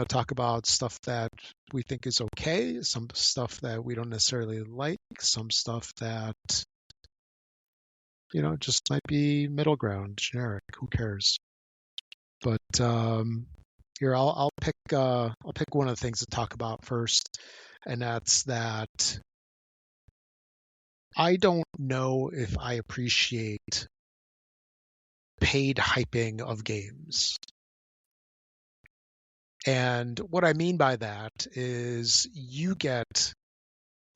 talk about stuff that we think is okay, some stuff that we don't necessarily like, some stuff that, just might be middle ground, generic. Who cares? But here, I'll pick one of the things to talk about first, and that's that I don't know if I appreciate paid hyping of games. And what I mean by that is you get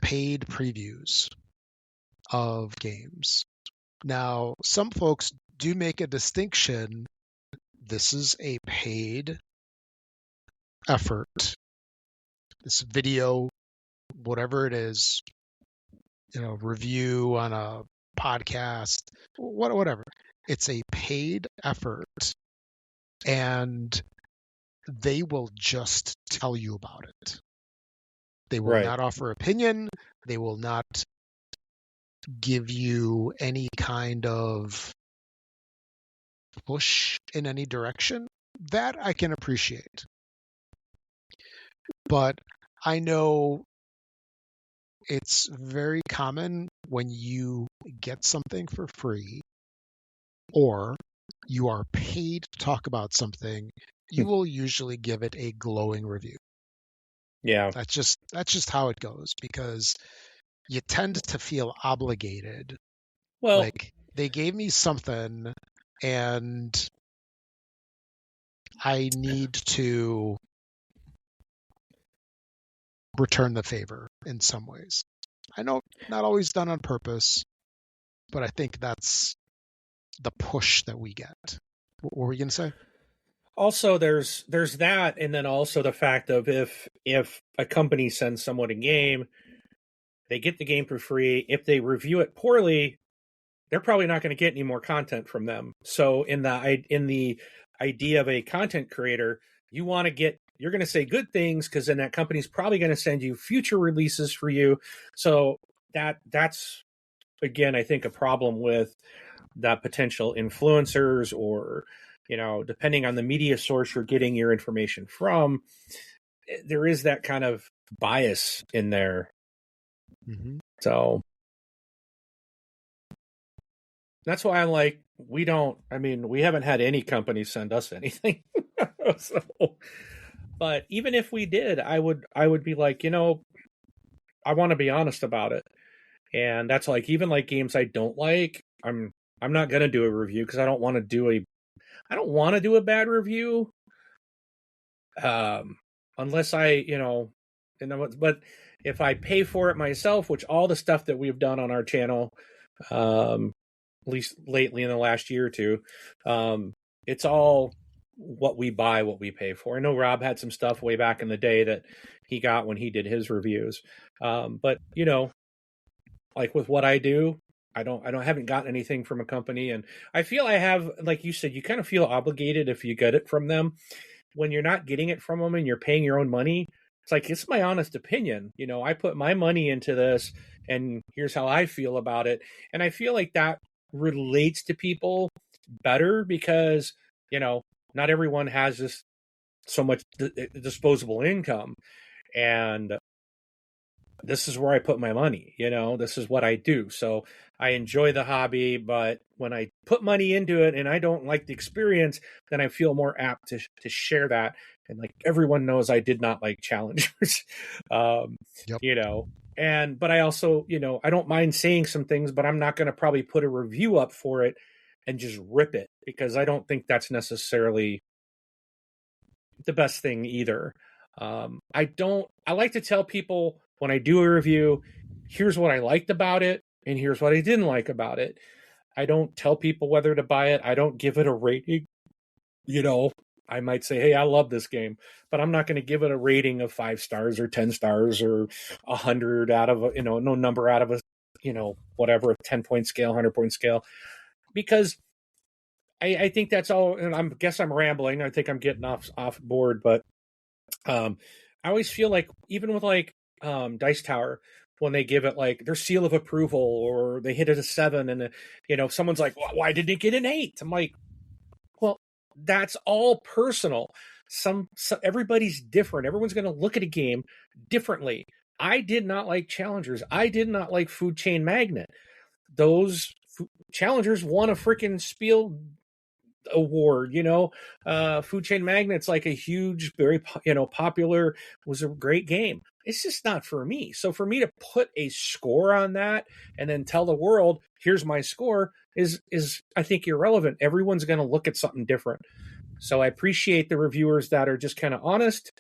paid previews of games. Now, some folks do make a distinction. This is a paid effort. This video, whatever it is, review on a podcast, whatever. It's a paid effort, and they will just tell you about it. They will not offer opinion. They will not give you any kind of push in any direction. That I can appreciate. But I know it's very common when you get something for free or you are paid to talk about something, you will usually give it a glowing review. Yeah. That's just how it goes, because you tend to feel obligated. Well, like they gave me something and I need to return the favor in some ways. I know not always done on purpose, but I think that's the push that we get. What were we going to say? Also, there's that, and then also the fact of if a company sends someone a game, they get the game for free. If they review it poorly, they're probably not going to get any more content from them. So in the idea of a content creator, you're going to say good things, because then that company's probably going to send you future releases for you. So that's again, I think, a problem with that potential influencers, or depending on the media source you're getting your information from, there is that kind of bias in there. Mm-hmm. So that's why I'm like, we haven't had any company send us anything. So, but even if we did, I would be like, I want to be honest about it. And that's like, even like games I don't like, I'm not going to do a review, because I don't want to do a bad review. Unless but if I pay for it myself, which all the stuff that we've done on our channel, at least lately in the last year or two, it's all what we buy, what we pay for. I know Rob had some stuff way back in the day that he got when he did his reviews. But like with what I do, I haven't gotten anything from a company, and I feel I have, like you said, you kind of feel obligated if you get it from them. When you're not getting it from them and you're paying your own money, it's like, it's my honest opinion. I put my money into this, and here's how I feel about it. And I feel like that relates to people better, because, not everyone has this so much disposable income. And this is where I put my money, this is what I do. So I enjoy the hobby, but when I put money into it and I don't like the experience, then I feel more apt to share that. And like, everyone knows I did not like challengers. Yep. But I also, I don't mind saying some things, but I'm not going to probably put a review up for it and just rip it, because I don't think that's necessarily the best thing either. I like to tell people when I do a review, here's what I liked about it, and here's what I didn't like about it. I don't tell people whether to buy it. I don't give it a rating. I might say, hey, I love this game, but I'm not going to give it a rating of 5 stars or 10 stars or 100 out of no number out of a, whatever, a 10-point scale, 100-point scale, because I think that's all. And I guess I'm rambling. I think I'm getting off board, but I always feel like, even with like Dice Tower, when they give it like their seal of approval, or they hit it a 7, and someone's like, well, why did it get an 8? I'm like, well, that's all personal. Everybody's different. Everyone's going to look at a game differently. I did not like challengers. I did not like Food Chain Magnet. Those challengers won a freaking Spiel award. Food Chain Magnet's like a huge, very popular, was a great game. It's just not for me. So for me to put a score on that and then tell the world, here's my score, is I think irrelevant. Everyone's going to look at something different. So I appreciate the reviewers that are just kind of honest,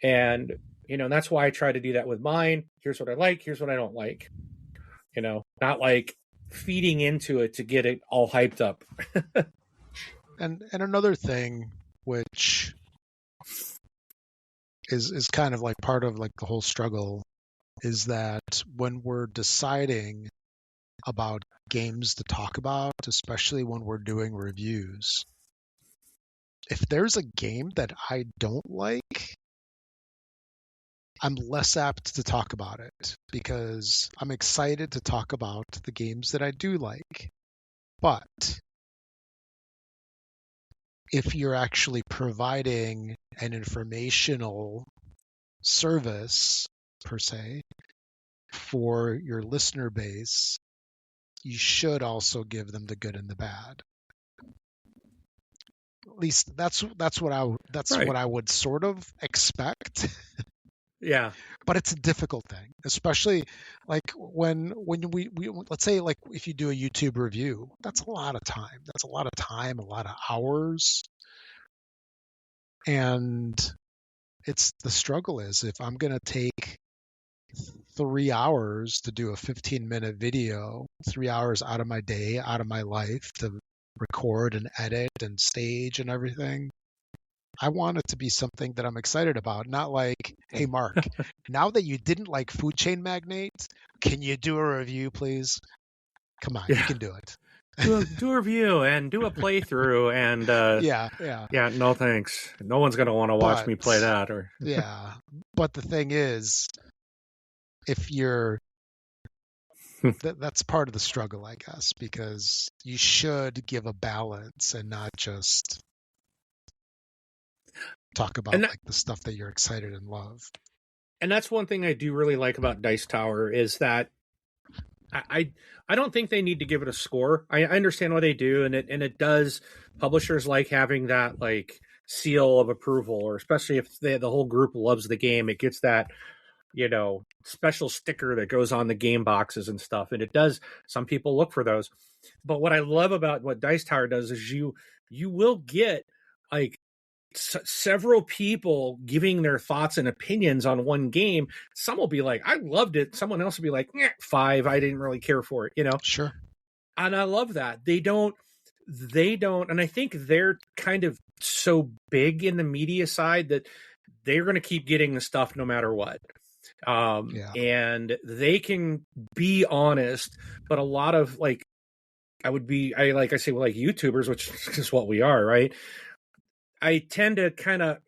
and that's why I try to do that with mine. Here's what I like, here's what I don't like. Not like feeding into it to get it all hyped up. And another thing, which is kind of like part of like the whole struggle, is that when we're deciding about games to talk about, especially when we're doing reviews, if there's a game that I don't like, I'm less apt to talk about it, because I'm excited to talk about the games that I do like. But if you're actually providing an informational service, per se, for your listener base, you should also give them the good and the bad. At least that's what I would sort of expect. Yeah. But it's a difficult thing, especially like when we let's say, like, if you do a YouTube review, that's a lot of time. That's a lot of time, a lot of hours. And the struggle is, if I'm going to take 3 hours to do a 15-minute video, 3 hours out of my day, out of my life, to record and edit and stage and everything, I want it to be something that I'm excited about, not like, hey, Mark, now that you didn't like Food Chain Magnate, can you do a review, please? Come on, you can do it. Do a review and do a playthrough, and Yeah. no thanks. No one's gonna want to watch me play that. Or yeah, but the thing is, if you're that's part of the struggle, I guess, because you should give a balance and not just talk about like the stuff that you're excited and love. And that's one thing I do really like about Dice Tower is that I don't think they need to give it a score. I understand why they do, and it does. Publishers like having that like seal of approval, or especially if the whole group loves the game, it gets that special sticker that goes on the game boxes and stuff. And it does. Some people look for those. But what I love about what Dice Tower does is you will get like several people giving their thoughts and opinions on one game. Some will be like, I loved it. Someone else will be like, 5, I didn't really care for it, Sure. And I love that. They don't, and I think they're kind of so big in the media side that they're going to keep getting the stuff no matter what. And they can be honest, but a lot of like, I say, well, like YouTubers, which is what we are, right? I tend to kind of,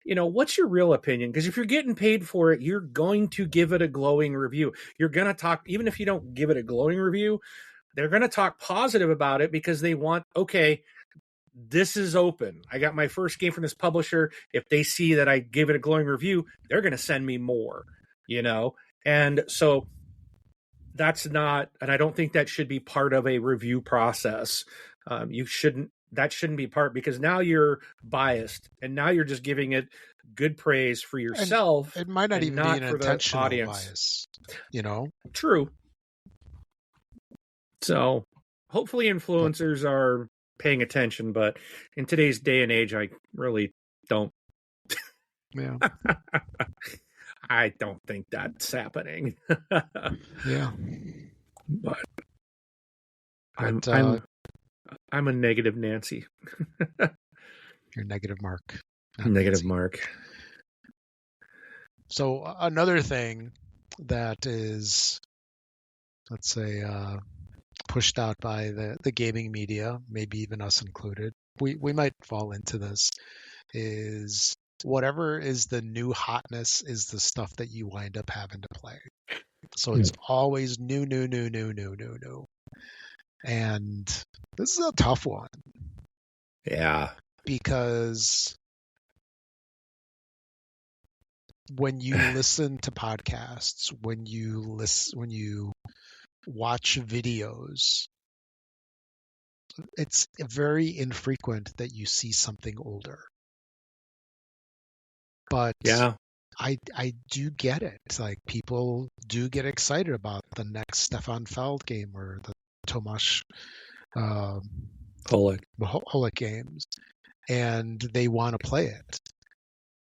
what's your real opinion? Because if you're getting paid for it, you're going to give it a glowing review. You're going to talk, even if you don't give it a glowing review, they're going to talk positive about it because they want, okay, this is open. I got my first game from this publisher. If they see that I give it a glowing review, they're going to send me more, And so that's not, and I don't think that should be part of a review process. That shouldn't be part, because now you're biased and now you're just giving it good praise for yourself. And it might not even be an intentional bias, True. So hopefully influencers are paying attention, but in today's day and age, I really don't. Yeah. I don't think that's happening. Yeah. But I'm a negative Nancy. You're negative Mark. Negative Nancy. Mark. So another thing that is, let's say, pushed out by the gaming media, maybe even us included, we might fall into this, is whatever is the new hotness is the stuff that you wind up having to play. So it's always new. And this is a tough one. Yeah. Because when you listen to podcasts, when you watch videos, it's very infrequent that you see something older. But yeah, I do get it. Like, people do get excited about the next Stefan Feld game or the Tomáš Holek games, and they want to play it.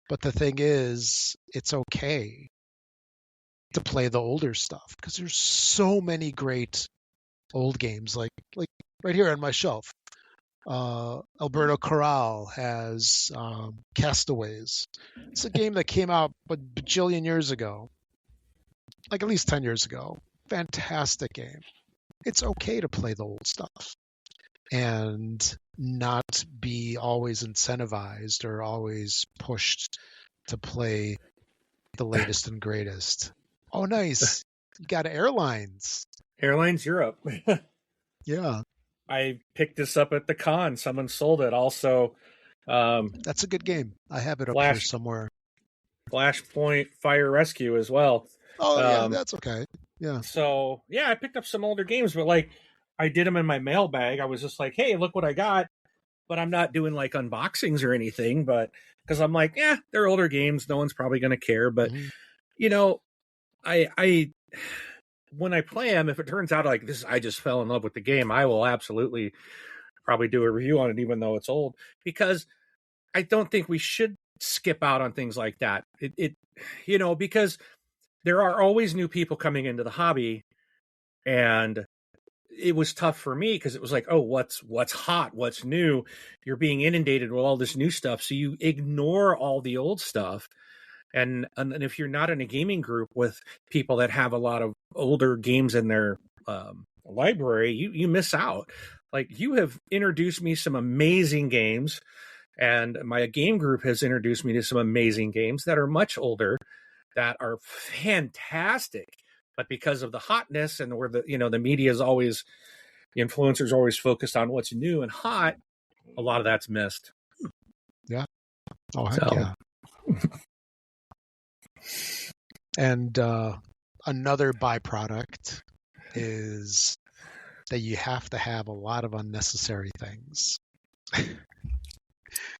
But the thing is, it's okay to play the older stuff because there's so many great old games, like right here on my shelf. Alberto Corral has Castaways. It's a game that came out a bajillion years ago, like at least 10 years ago. Fantastic game. It's okay to play the old stuff and not be always incentivized or always pushed to play the latest and greatest. Oh, nice. You got Airlines. Airlines Europe. Yeah. I picked this up at the con. Someone sold it. Also, that's a good game. I have it up here somewhere. Flashpoint Fire Rescue as well. Oh, yeah, that's okay. Yeah. So, yeah, I picked up some older games, but like I did them in my mailbag. I was just like, hey, look what I got. But I'm not doing like unboxings or anything, but because I'm like, they're older games. No one's probably going to care. But, I when I play them, if it turns out like this, I just fell in love with the game, I will absolutely probably do a review on it, even though it's old, because I don't think we should skip out on things like that. Because there are always new people coming into the hobby, and it was tough for me because it was like, oh, what's hot, what's new. You're being inundated with all this new stuff, so you ignore all the old stuff. And if you're not in a gaming group with people that have a lot of older games in their library, you miss out. Like, you have introduced me some amazing games, and my game group has introduced me to some amazing games that are much older, that are fantastic. But because of the hotness and where the media is always, the influencers are always focused on what's new and hot, a lot of that's missed. Yeah. Oh, heck yeah. And another byproduct is that you have to have a lot of unnecessary things.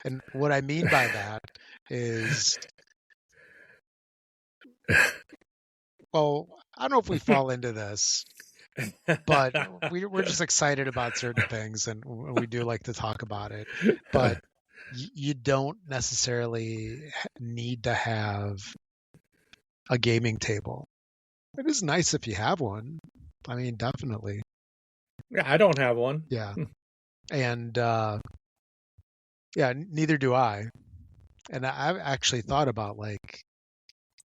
And what I mean by that is, well, I don't know if we fall into this, but we're just excited about certain things, and we do like to talk about it. But you don't necessarily need to have a gaming table. It is nice if you have one. I mean, definitely. Yeah, I don't have one. Yeah. And yeah, neither do I. And I've actually thought about, like,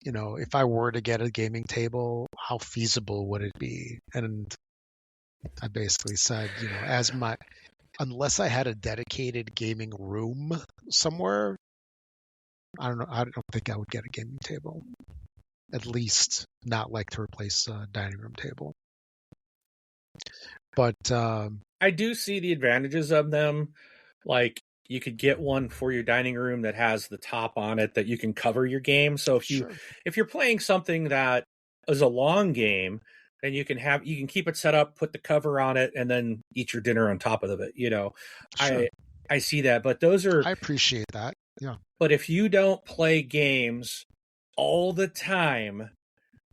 if I were to get a gaming table, how feasible would it be? And I basically said, unless I had a dedicated gaming room somewhere, I don't know. I don't think I would get a gaming table. At least not like to replace a dining room table. But I do see the advantages of them. Like, you could get one for your dining room that has the top on it that you can cover your game. So if you're playing something that is a long game, then you can keep it set up, put the cover on it, and then eat your dinner on top of it. Sure. I see that, but I appreciate that. Yeah. But if you don't play games all the time,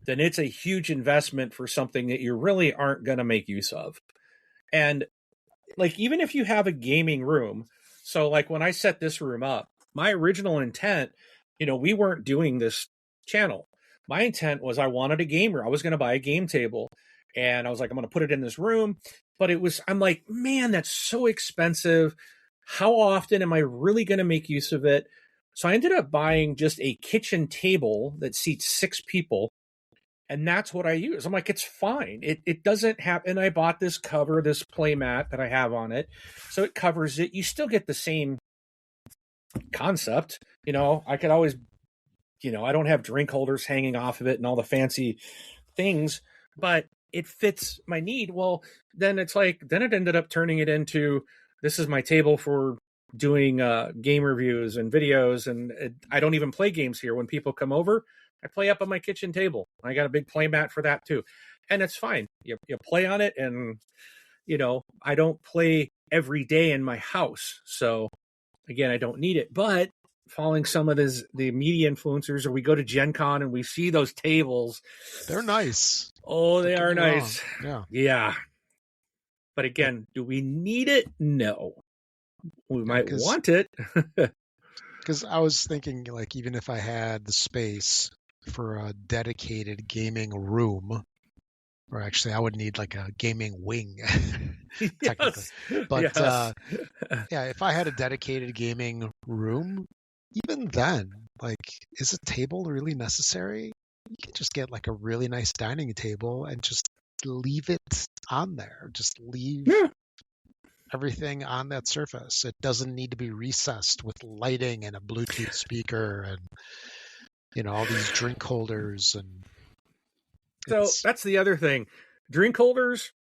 then it's a huge investment for something that you really aren't going to make use of. And like, even if you have a gaming room, so like when I set this room up, my original intent, we weren't doing this channel. My intent was I wanted a gamer. I was going to buy a game table, and I was like, I'm going to put it in this room. But I'm like, man, that's so expensive. How often am I really going to make use of it? So I ended up buying just a kitchen table that seats 6 people. And that's what I use. I'm like, it's fine. It doesn't have, and I bought this cover, this play mat that I have on it. So it covers it. You still get the same concept. I could always, I don't have drink holders hanging off of it and all the fancy things, but it fits my need. Well, then it ended up turning it into, this is my table for doing game reviews and videos. And I don't even play games here. When people come over, I play up on my kitchen table. I got a big play mat for that too. And it's fine. You play on it, and, I don't play every day in my house. So again, I don't need it. But following some of the media influencers, or we go to Gen Con and we see those tables. They're nice. Oh, they are nice. Yeah. Yeah. But again, do we need it? No. We might want it. Because I was thinking, like, even if I had the space for a dedicated gaming room, or actually I would need like a gaming wing, technically. Yes. But yeah, if I had a dedicated gaming room, even then, like, is a table really necessary? You can just get like a really nice dining table and just leave it on there. Just leave everything on that surface. It doesn't need to be recessed with lighting and a Bluetooth speaker and all these drink holders. And so that's the other thing. Drink holders,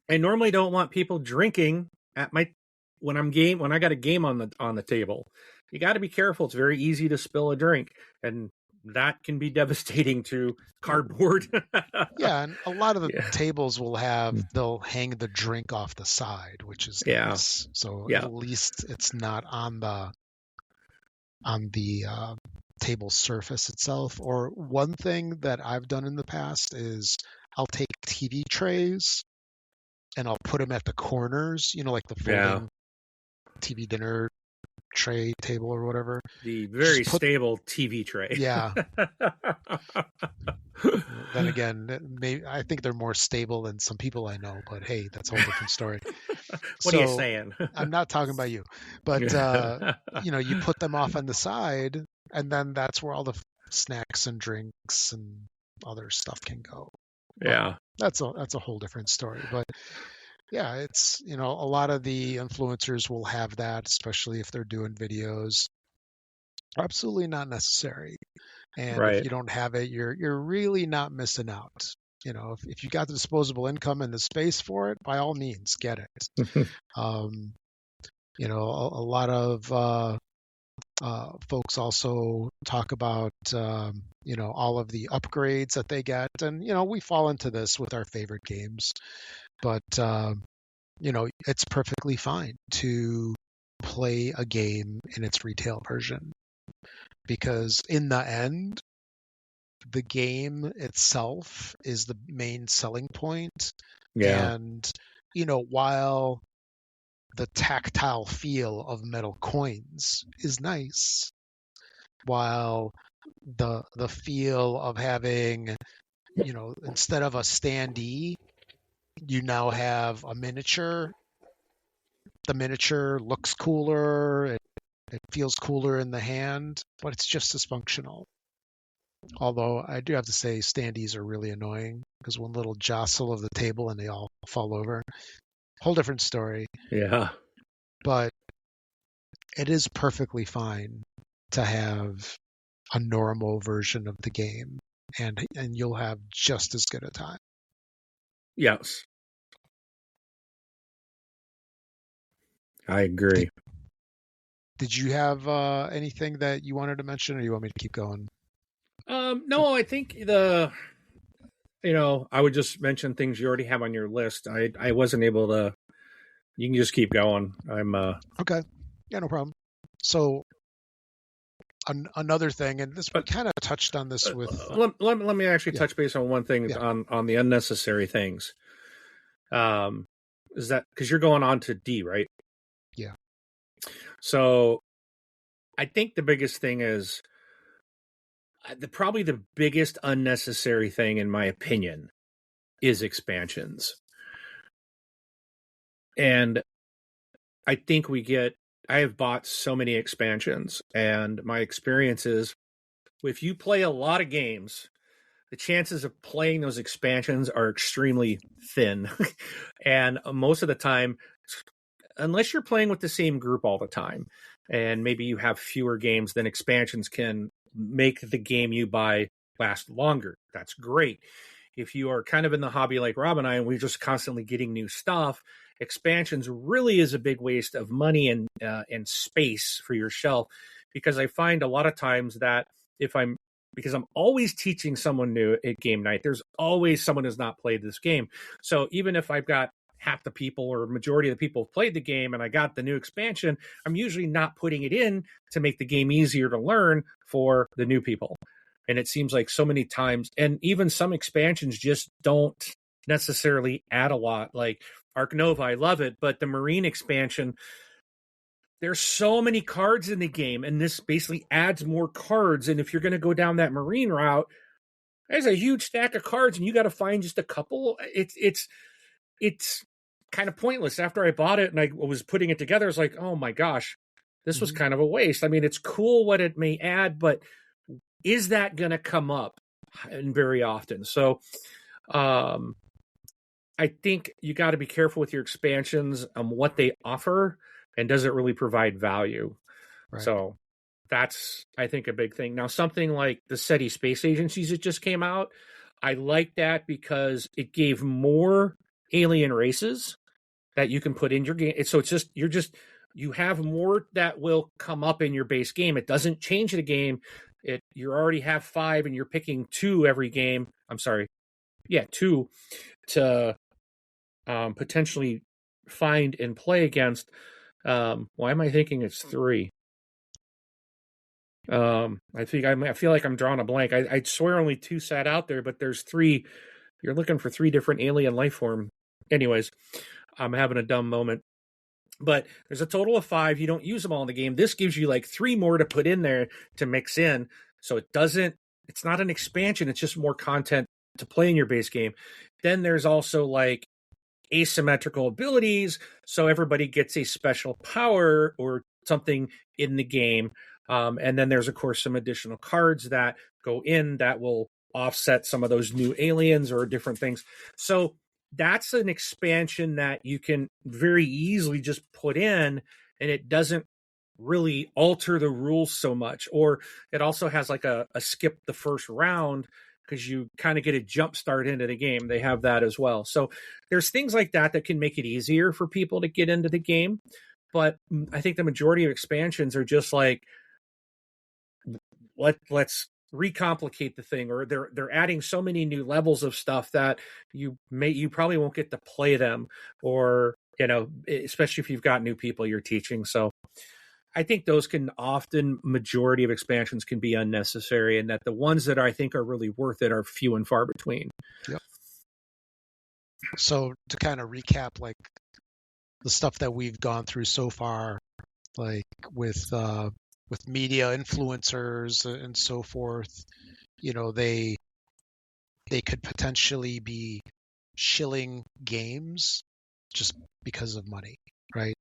I normally don't want people drinking at when I got a game on the table. You got to be careful. It's very easy to spill a drink, and that can be devastating to cardboard. Yeah, and a lot of the tables they'll hang the drink off the side, which is nice. So at least it's not on the table surface itself. Or one thing that I've done in the past is I'll take TV trays and I'll put them at the corners, like the folding TV dinner tray table or whatever. The very stable TV tray. Yeah. then again, maybe I think they're more stable than some people I know. But hey, that's a whole different story. What are you So saying? I'm not talking about you, but you put them off on the side, and then that's where all the snacks and drinks and other stuff can go. But Yeah. that's a whole different story. But yeah, it's a lot of the influencers will have that, especially if they're doing videos. Absolutely not necessary. And if Right. you don't have it, you're really not missing out. If you got the disposable income and the space for it, by all means, get it. Um, a lot of folks also talk about all of the upgrades that they get, and we fall into this with our favorite games, but it's perfectly fine to play a game in its retail version, because in the end, the game itself is the main selling point. Yeah. And while the tactile feel of metal coins is nice, while the feel of having, instead of a standee, you now have a miniature. The miniature looks cooler, it feels cooler in the hand, but it's just as functional. Although I do have to say, standees are really annoying, because one little jostle of the table and they all fall over. Whole different story. Yeah. But it is perfectly fine to have a normal version of the game, and you'll have just as good a time. Yes. I agree. Did you have anything that you wanted to mention, or you want me to keep going? No, I think I would just mention things you already have on your list. I wasn't able to. You can just keep going. I'm Okay. Yeah, no problem. So another thing, and we kind of touched on this with. Let me actually touch base on one thing on the unnecessary things. Is that because you're going on to D, right? Yeah. So I think the biggest thing is probably the biggest unnecessary thing, in my opinion, is expansions. And I think I have bought so many expansions, and my experience is, if you play a lot of games, the chances of playing those expansions are extremely thin. And most of the time, unless you're playing with the same group all the time, and maybe you have fewer games, then expansions can make the game you buy last longer. That's great. If you are kind of in the hobby like Rob and I, and we're just constantly getting new stuff, expansions really is a big waste of money and space for your shelf, because I find a lot of times that because I'm always teaching someone new at game night, there's always someone who's not played this game. So even if I've got half the people or majority of the people have played the game and I got the new expansion, I'm usually not putting it in to make the game easier to learn for the new people. And it seems like so many times, and even some expansions just don't necessarily add a lot. Like Ark Nova, I love it, but the Marine expansion, there's so many cards in the game, and this basically adds more cards. And if you're going to go down that Marine route, there's a huge stack of cards, and you got to find just a couple. It's kind of pointless. After I bought it and I was putting it together, I was like, oh my gosh, this was kind of a waste. I mean, it's cool what it may add, but is that going to come up very often? So I think you got to be careful with your expansions, what they offer, and does it really provide value? Right. So that's, I think, a big thing. Now, something like the SETI space agencies that just came out, I like that because it gave more alien races that you can put in your game. So it's just, you have more that will come up in your base game. It doesn't change the game. You already have 5 and you're picking 2 every game. I'm sorry. Yeah, 2 to potentially find and play against. Why am I thinking it's 3? I feel like I'm drawing a blank. I swear only 2 sat out there, but there's 3. You're looking for 3 different alien life form. Anyways, I'm having a dumb moment. But there's a total of 5. You don't use them all in the game. This gives you like 3 more to put in there to mix in. So it's not an expansion. It's just more content to play in your base game. Then there's also like asymmetrical abilities, so everybody gets a special power or something in the game. And then there's, of course, some additional cards that go in that will offset some of those new aliens or different things. So that's an expansion that you can very easily just put in, and it doesn't really alter the rules so much. Or it also has like a skip the first round, because you kind of get a jump start into the game. They have that as well. So there's things like that that can make it easier for people to get into the game. But I think the majority of expansions are just like, let's recomplicate the thing, or they're adding so many new levels of stuff that you probably won't get to play them, or especially if you've got new people you're teaching. So I think those majority of expansions can be unnecessary, and that the ones that I think are really worth it are few and far between. Yep. So to kind of recap, like the stuff that we've gone through so far, like with media influencers and so forth, they could potentially be shilling games just because of money, right?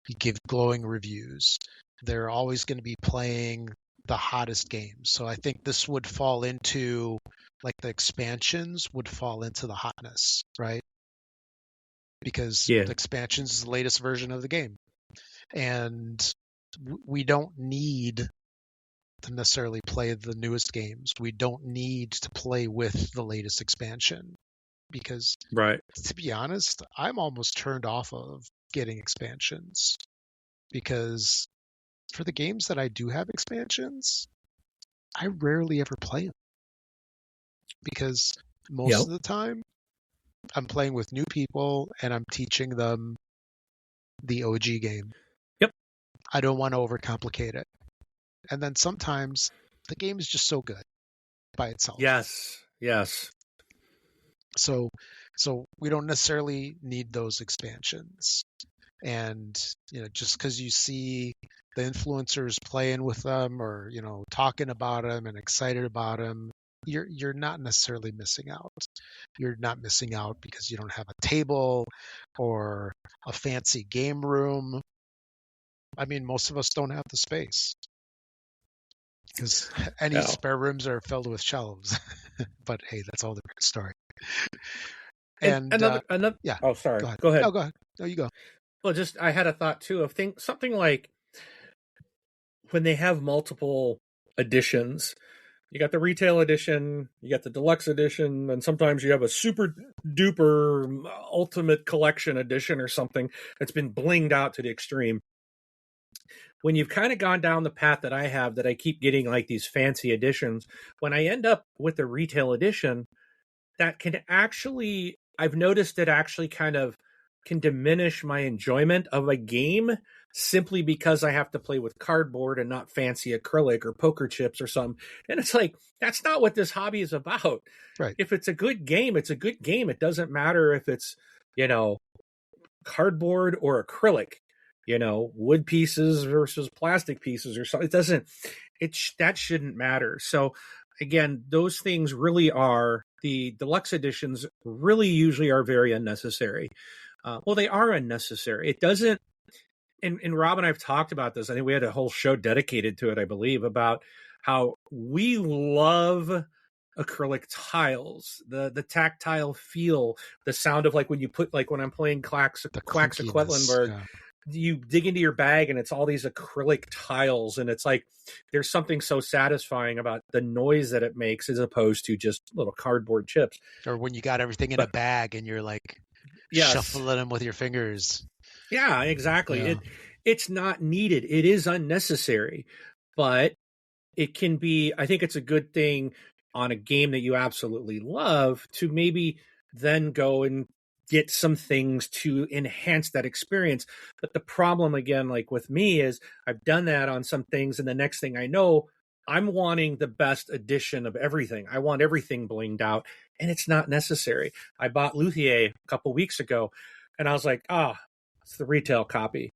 You give glowing reviews. They're always going to be playing the hottest games. So I think this would fall into, like, the expansions would fall into the hotness, right? Because the expansions is the latest version of the game. And we don't need to necessarily play the newest games. We don't need to play with the latest expansion. Because, to be honest, I'm almost turned off of getting expansions, because for the games that I do have expansions, I rarely ever play them, because most of the time I'm playing with new people and I'm teaching them the OG game. I don't want to overcomplicate it. And then sometimes the game is just so good by itself. Yes. So we don't necessarily need those expansions. And, just because you see the influencers playing with them, or, talking about them and excited about them, you're not necessarily missing out. You're not missing out because you don't have a table or a fancy game room. I mean, most of us don't have the space, because any spare rooms are filled with shelves. But hey, that's all the story. And another Oh, sorry. Go ahead. No, go ahead. No, you go. Well, I had a thought too of something like when they have multiple editions. You got the retail edition, you got the deluxe edition, and sometimes you have a super duper ultimate collection edition or something that's been blinged out to the extreme. When you've kind of gone down the path that I have, that I keep getting like these fancy editions, when I end up with the retail edition, that can actually, I've noticed it actually kind of can diminish my enjoyment of a game, simply because I have to play with cardboard and not fancy acrylic or poker chips or something. And it's like, that's not what this hobby is about. Right. If it's a good game, it's a good game. It doesn't matter if it's, cardboard or acrylic, wood pieces versus plastic pieces or something. That shouldn't matter. So again, those things really are, the deluxe editions really usually are very unnecessary. Well, they are unnecessary. It doesn't, and Rob and I have talked about this. I think we had a whole show dedicated to it, I believe, about how we love acrylic tiles, the tactile feel, the sound of, like, when you put, like, when I'm playing Quacks of Quedlinburg, you dig into your bag and it's all these acrylic tiles, and it's like there's something so satisfying about the noise that it makes, as opposed to just little cardboard chips. Or when you got everything in a bag and you're like shuffling them with your fingers. Yeah, exactly. Yeah. It's not needed. It is unnecessary, but it can be, I think it's a good thing on a game that you absolutely love to maybe then go and get some things to enhance that experience. But the problem, again, like with me, is I've done that on some things, and the next thing I know, I'm wanting the best edition of everything. I want everything blinged out, and it's not necessary. I bought Luthier a couple weeks ago, and I was like, it's the retail copy.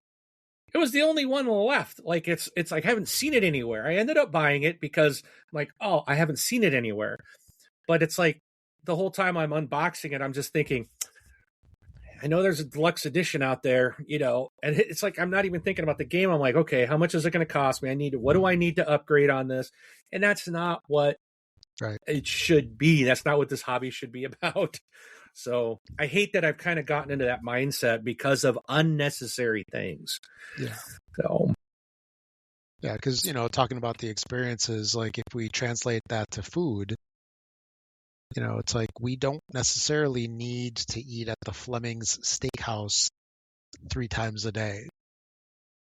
It was the only one left. Like, it's like I haven't seen it anywhere. I ended up buying it because I'm like, I haven't seen it anywhere. But it's like, the whole time I'm unboxing it, I'm just thinking, I know there's a deluxe edition out there, and it's like I'm not even thinking about the game. I'm like, okay, how much is it going to cost me? What do I need to upgrade on this? And that's not what it should be. That's not what this hobby should be about. So I hate that I've kind of gotten into that mindset because of unnecessary things. Yeah. So. Yeah, because, talking about the experiences, like if we translate that to food, it's like we don't necessarily need to eat at the Fleming's Steakhouse 3 times a day.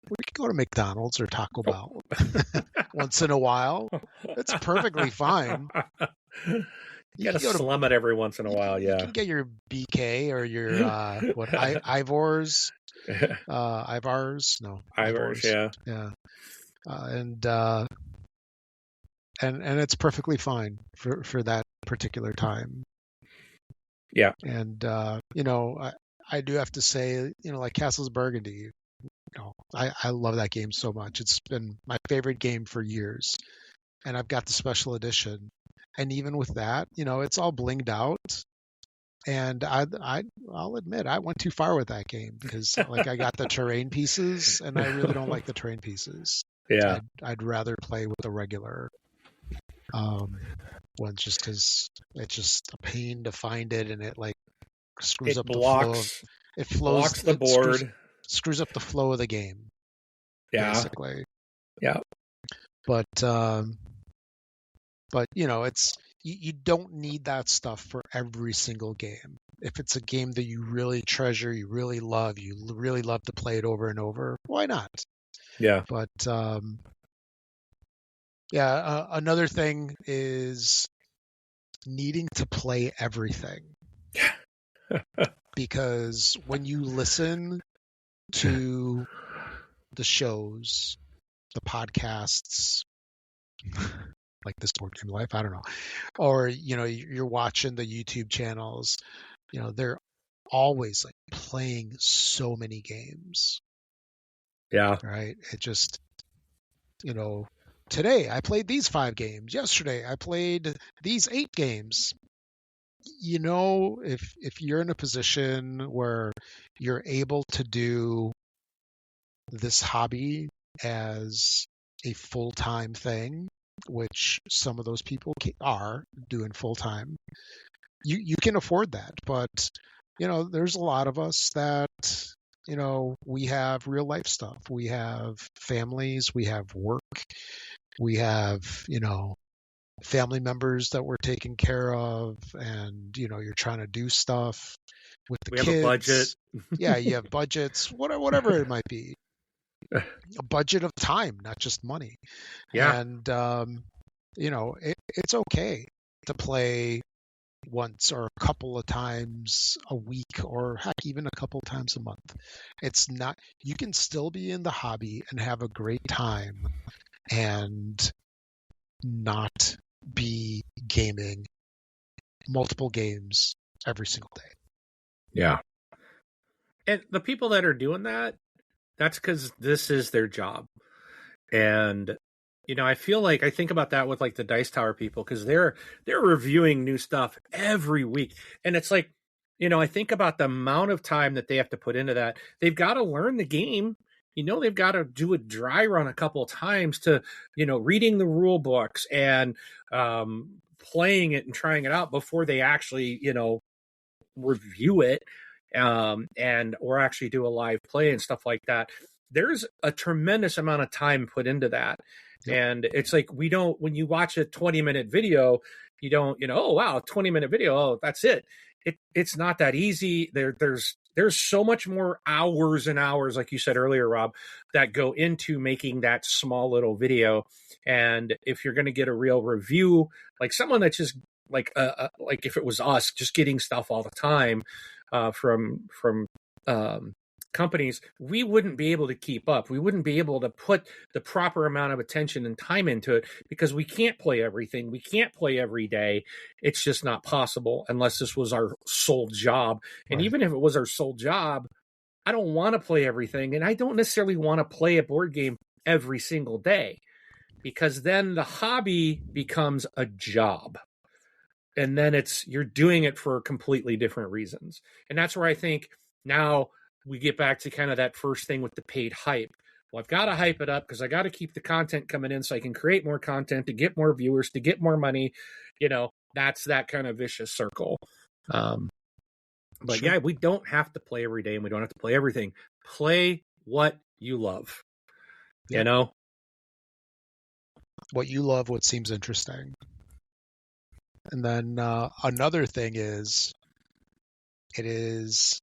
We could go to McDonald's or Taco Bell once in a while. It's perfectly fine. You got to slum it every once in a while, yeah. You can get your BK or your, Ivors? Ivars? No. Ivors, yeah. Yeah. And it's perfectly fine for that particular time. Yeah. And, I do have to say, like Castles Burgundy, I love that game so much. It's been my favorite game for years. And I've got the special edition. And even with that, it's all blinged out. And I'll admit, I went too far with that game because like I got the terrain pieces and I really don't like the terrain pieces. Yeah. I'd rather play with the regular ones just because it's just a pain to find it and it like screws up the flow. It blocks the board. Screws up the flow of the game. Yeah. Basically. Yeah. But it's you don't need that stuff for every single game. If it's a game that you really treasure, you really love to play it over and over, why not? Yeah. But another thing is needing to play everything. Because when you listen to the shows, the podcasts, like This Board Game Life, I don't know, or you're watching the YouTube channels, they're always like playing so many games. Yeah. Right. It just, today I played these 5 games. Yesterday I played these 8 games. If you're in a position where you're able to do this hobby as a full-time thing, which some of those people are doing full-time, you can afford that. But, there's a lot of us that, we have real life stuff. We have families, we have work, we have, family members that we're taking care of, and you're trying to do stuff with the kids. We have a budget. Yeah, you have budgets, whatever it might be. A budget of time, not just money. Yeah. And it's okay to play once or a couple of times a week, or heck, even a couple of times a month. It's not, you can still be in the hobby and have a great time and not be gaming multiple games every single day. Yeah. And the people that are doing that's because this is their job. And, I feel like I think about that with like the Dice Tower people, because they're reviewing new stuff every week. And it's like, I think about the amount of time that they have to put into that. They've got to learn the game. They've got to do a dry run a couple of times to, reading the rule books and playing it and trying it out before they actually, review it or actually do a live play and stuff like that. There's a tremendous amount of time put into that. Yep. And it's like, when you watch a 20-minute video, you don't, oh, wow, 20-minute video. Oh, that's it. It's not that easy. There's so much more hours and hours, like you said earlier, Rob, that go into making that small little video. And if you're going to get a real review, like someone that's just like if it was us just getting stuff all the time from companies, we wouldn't be able to keep up. We wouldn't be able to put the proper amount of attention and time into it because we can't play everything. We can't play every day. It's just not possible unless this was our sole job. And even if it was our sole job, I don't want to play everything. And I don't necessarily want to play a board game every single day, because then the hobby becomes a job. and then you're doing it for completely different reasons. And that's where I think now we get back to kind of that first thing with the paid hype. Well, I've got to hype it up because I got to keep the content coming in so I can create more content to get more viewers, to get more money. That's that kind of vicious circle. But Sure. yeah, we don't have to play every day, and we don't have to play everything. Play what you love. Yep. What you love, what seems interesting. And then another thing is, it is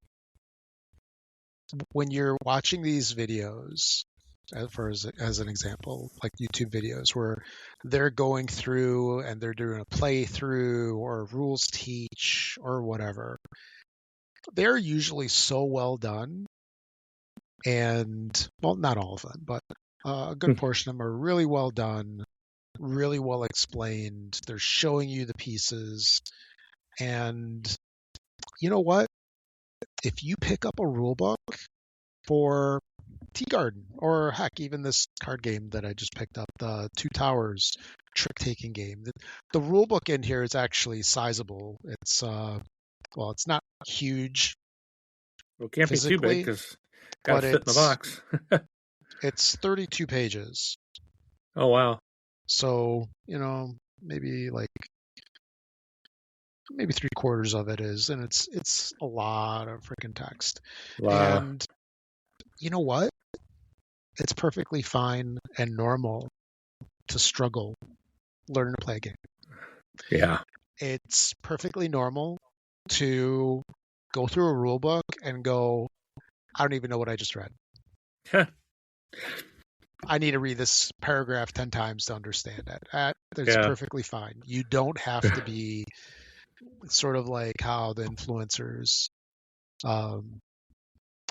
when you're watching these videos, as an example, like YouTube videos where they're going through and they're doing a playthrough or rules teach or whatever, they're usually so well done. And, well, not all of them, but a good portion of them are really well done, really well explained. They're showing you the pieces. And you know what? If you pick up a rule book for Tea Garden, or heck, even this card game that I just picked up, the Two Towers trick-taking game, the rule book in here is actually sizable. It's it's not huge. Well, it can't be too big because got to fit in the box. It's 32 pages. Oh, wow. So, maybe 3/4 of it is, and it's a lot of freaking text. Wow. And you know what? It's perfectly fine and normal to struggle learning to play a game. Yeah. It's perfectly normal to go through a rule book and go, I don't even know what I just read. I need to read this paragraph 10 times to understand it. That's perfectly fine. You don't have to be sort of like how the influencers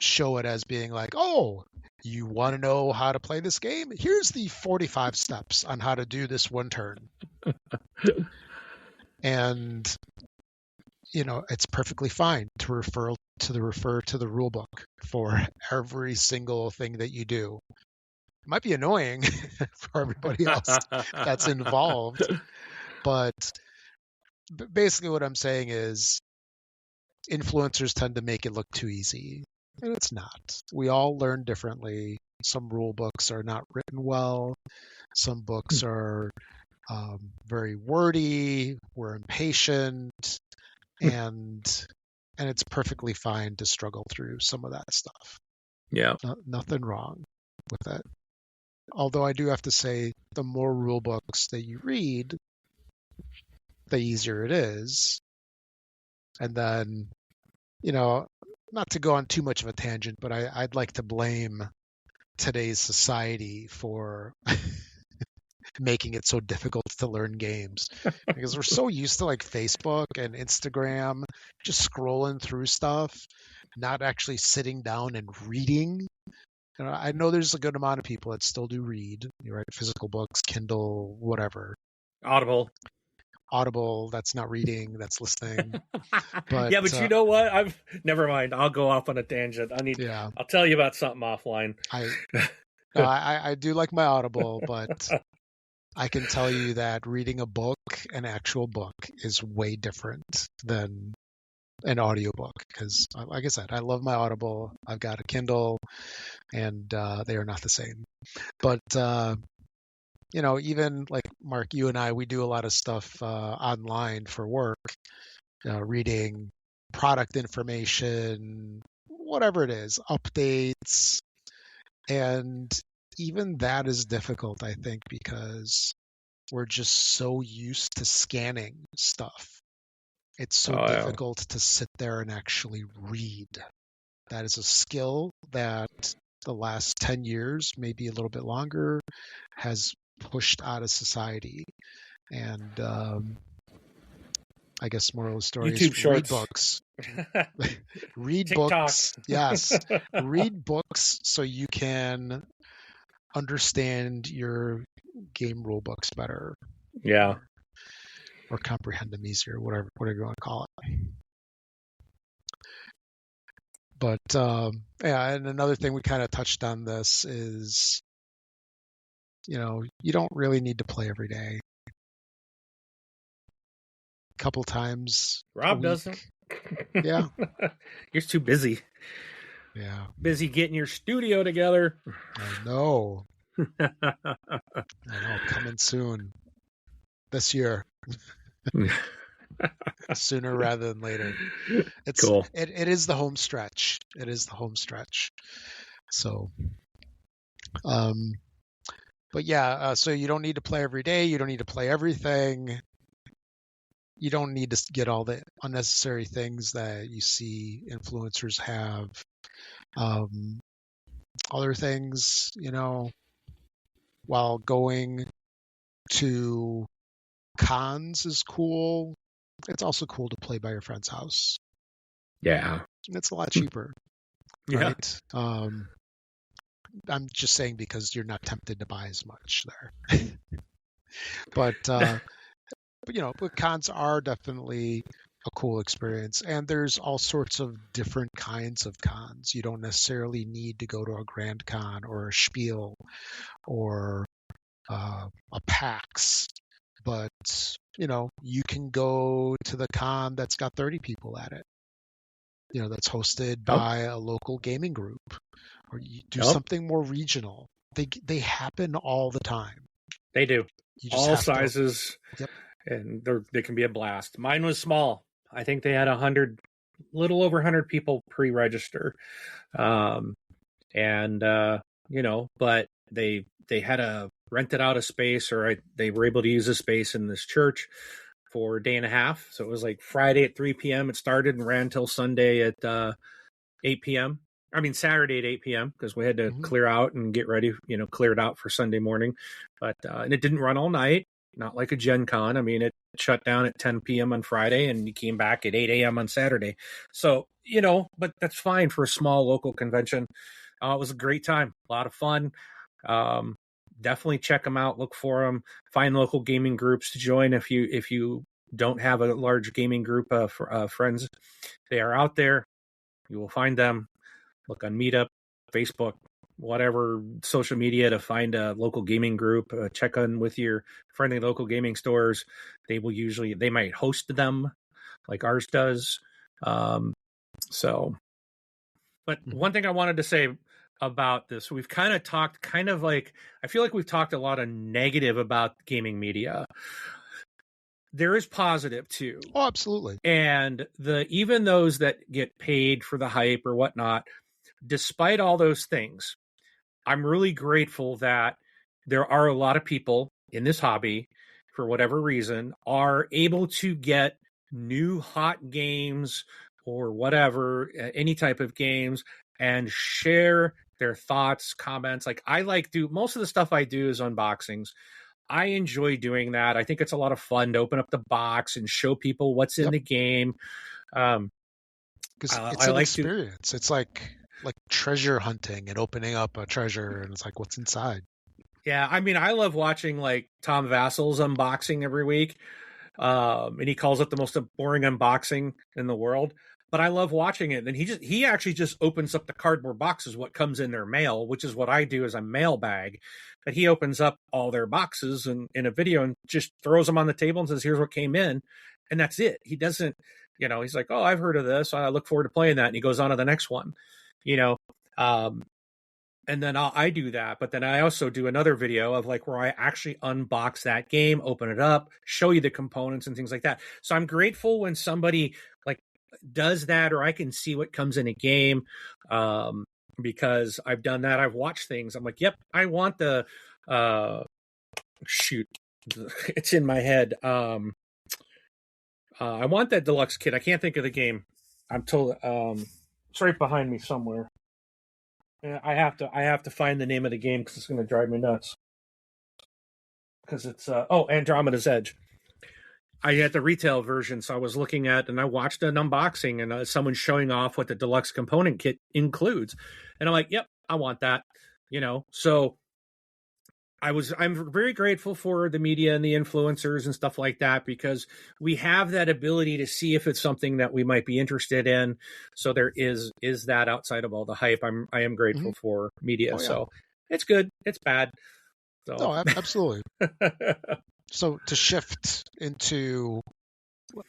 show it as being like, oh, you want to know how to play this game? Here's the 45 steps on how to do this one turn. And, it's perfectly fine to refer to the rule book for every single thing that you do. It might be annoying for everybody else that's involved, but basically what I'm saying is influencers tend to make it look too easy, and it's not. We all learn differently. Some rule books are not written well. Some books are very wordy. We're impatient, and it's perfectly fine to struggle through some of that stuff. Yeah. Nothing wrong with it. Although I do have to say, the more rule books that you read, the easier it is. And then, not to go on too much of a tangent, but I'd like to blame today's society for making it so difficult to learn games, because we're so used to Facebook and Instagram, just scrolling through stuff, not actually sitting down and reading. I know there's a good amount of people that still do read, right? Physical books, Kindle, whatever. Audible, that's not reading, that's listening. But yeah, but you know what? Never mind. I'll go off on a tangent. I'll tell you about something offline. I do like my Audible, but I can tell you that reading a book, an actual book, is way different than an audiobook, because like I said, I love my Audible. I've got a Kindle, and they are not the same. But even like Mark, you and I, we do a lot of stuff online for work, reading product information, whatever it is, updates. And even that is difficult, I think, because we're just so used to scanning stuff. It's so difficult to sit there and actually read. That is a skill that the last 10 years, maybe a little bit longer, has pushed out of society. And I guess moral of the story YouTube is shorts. Read books. Read TikTok. Books. Yes. Read books so you can understand your game rule books better. Yeah. Or comprehend them easier, whatever you want to call it. But and another thing we kind of touched on this is, you don't really need to play every day. couple times a Rob week. doesn't. Yeah. You're too busy. Yeah. Busy getting your studio together. I know. Coming soon. This year. Sooner rather than later. It's cool. It is the home stretch. It is the home stretch. So, but yeah, so you don't need to play every day. You don't need to play everything. You don't need to get all the unnecessary things that you see influencers have. Other things, while going to cons is cool. It's also cool to play by your friend's house. Yeah. It's a lot cheaper. Yeah. Right? I'm just saying because you're not tempted to buy as much there. but cons are definitely a cool experience, and there's all sorts of different kinds of cons. You don't necessarily need to go to a Grand Con or a Spiel or a PAX, but you can go to the con that's got 30 people at it. That's hosted by a local gaming group, or you do something more regional. They happen all the time. They do. You just all sizes. Yep. And they can be a blast. Mine was small. I think they had 100, little over 100 people pre-register. But they had rented out a space, or they were able to use a space in this church for a day and a half. So it was like Friday at 3 p.m. It started and ran till Sunday at 8 p.m. I mean, Saturday at 8 p.m. because we had to clear out and get ready, clear it out for Sunday morning. But and it didn't run all night, not like a Gen Con. I mean, it shut down at 10 p.m. on Friday and you came back at 8 a.m. on Saturday. So, but that's fine for a small local convention. It was a great time, a lot of fun. Definitely check them out, look for them, find local gaming groups to join if you don't have a large gaming group of friends. They are out there. You will find them. Look on Meetup, Facebook, whatever social media to find a local gaming group. Check on with your friendly local gaming stores. They might host them like ours does. But one thing I wanted to say about this, we've kind of talked I feel like we've talked a lot of negative about gaming media. There is positive too. Oh, absolutely. And even those that get paid for the hype or whatnot, despite all those things, I'm really grateful that there are a lot of people in this hobby, for whatever reason, are able to get new hot games or whatever, any type of games, and share their thoughts, comments. Like most of the stuff I do is unboxings. I enjoy doing that. I think it's a lot of fun to open up the box and show people what's in the game. Because it's an experience. It's like treasure hunting and opening up a treasure, and it's like, what's inside? Yeah, I mean, I love watching like Tom Vassel's unboxing every week, and he calls it the most boring unboxing in the world. But I love watching it. And he actually just opens up the cardboard boxes, what comes in their mail, which is what I do as a mailbag. But he opens up all their boxes in a video and just throws them on the table and says, "Here's what came in," and that's it. He doesn't, he's like, "Oh, I've heard of this. I look forward to playing that," and he goes on to the next one. And then I do that, but then I also do another video of like where I actually unbox that game, open it up, show you the components and things like that. So I'm grateful when somebody like does that, or I can see what comes in a game, because I've done that. I've watched things. I'm like, yep, I want the shoot, it's in my head. I want that deluxe kit. I can't think of the game. I'm told it's right behind me somewhere. I have to find the name of the game because it's going to drive me nuts. Because it's Andromeda's Edge. I had the retail version, so I was looking at and I watched an unboxing and someone showing off what the deluxe component kit includes, and I'm like, yep, I want that. So I'm very grateful for the media and the influencers and stuff like that, because we have that ability to see if it's something that we might be interested in. So there is that outside of all the hype. I am grateful for media. Oh, yeah. So it's good. It's bad. So. No, absolutely. So to shift into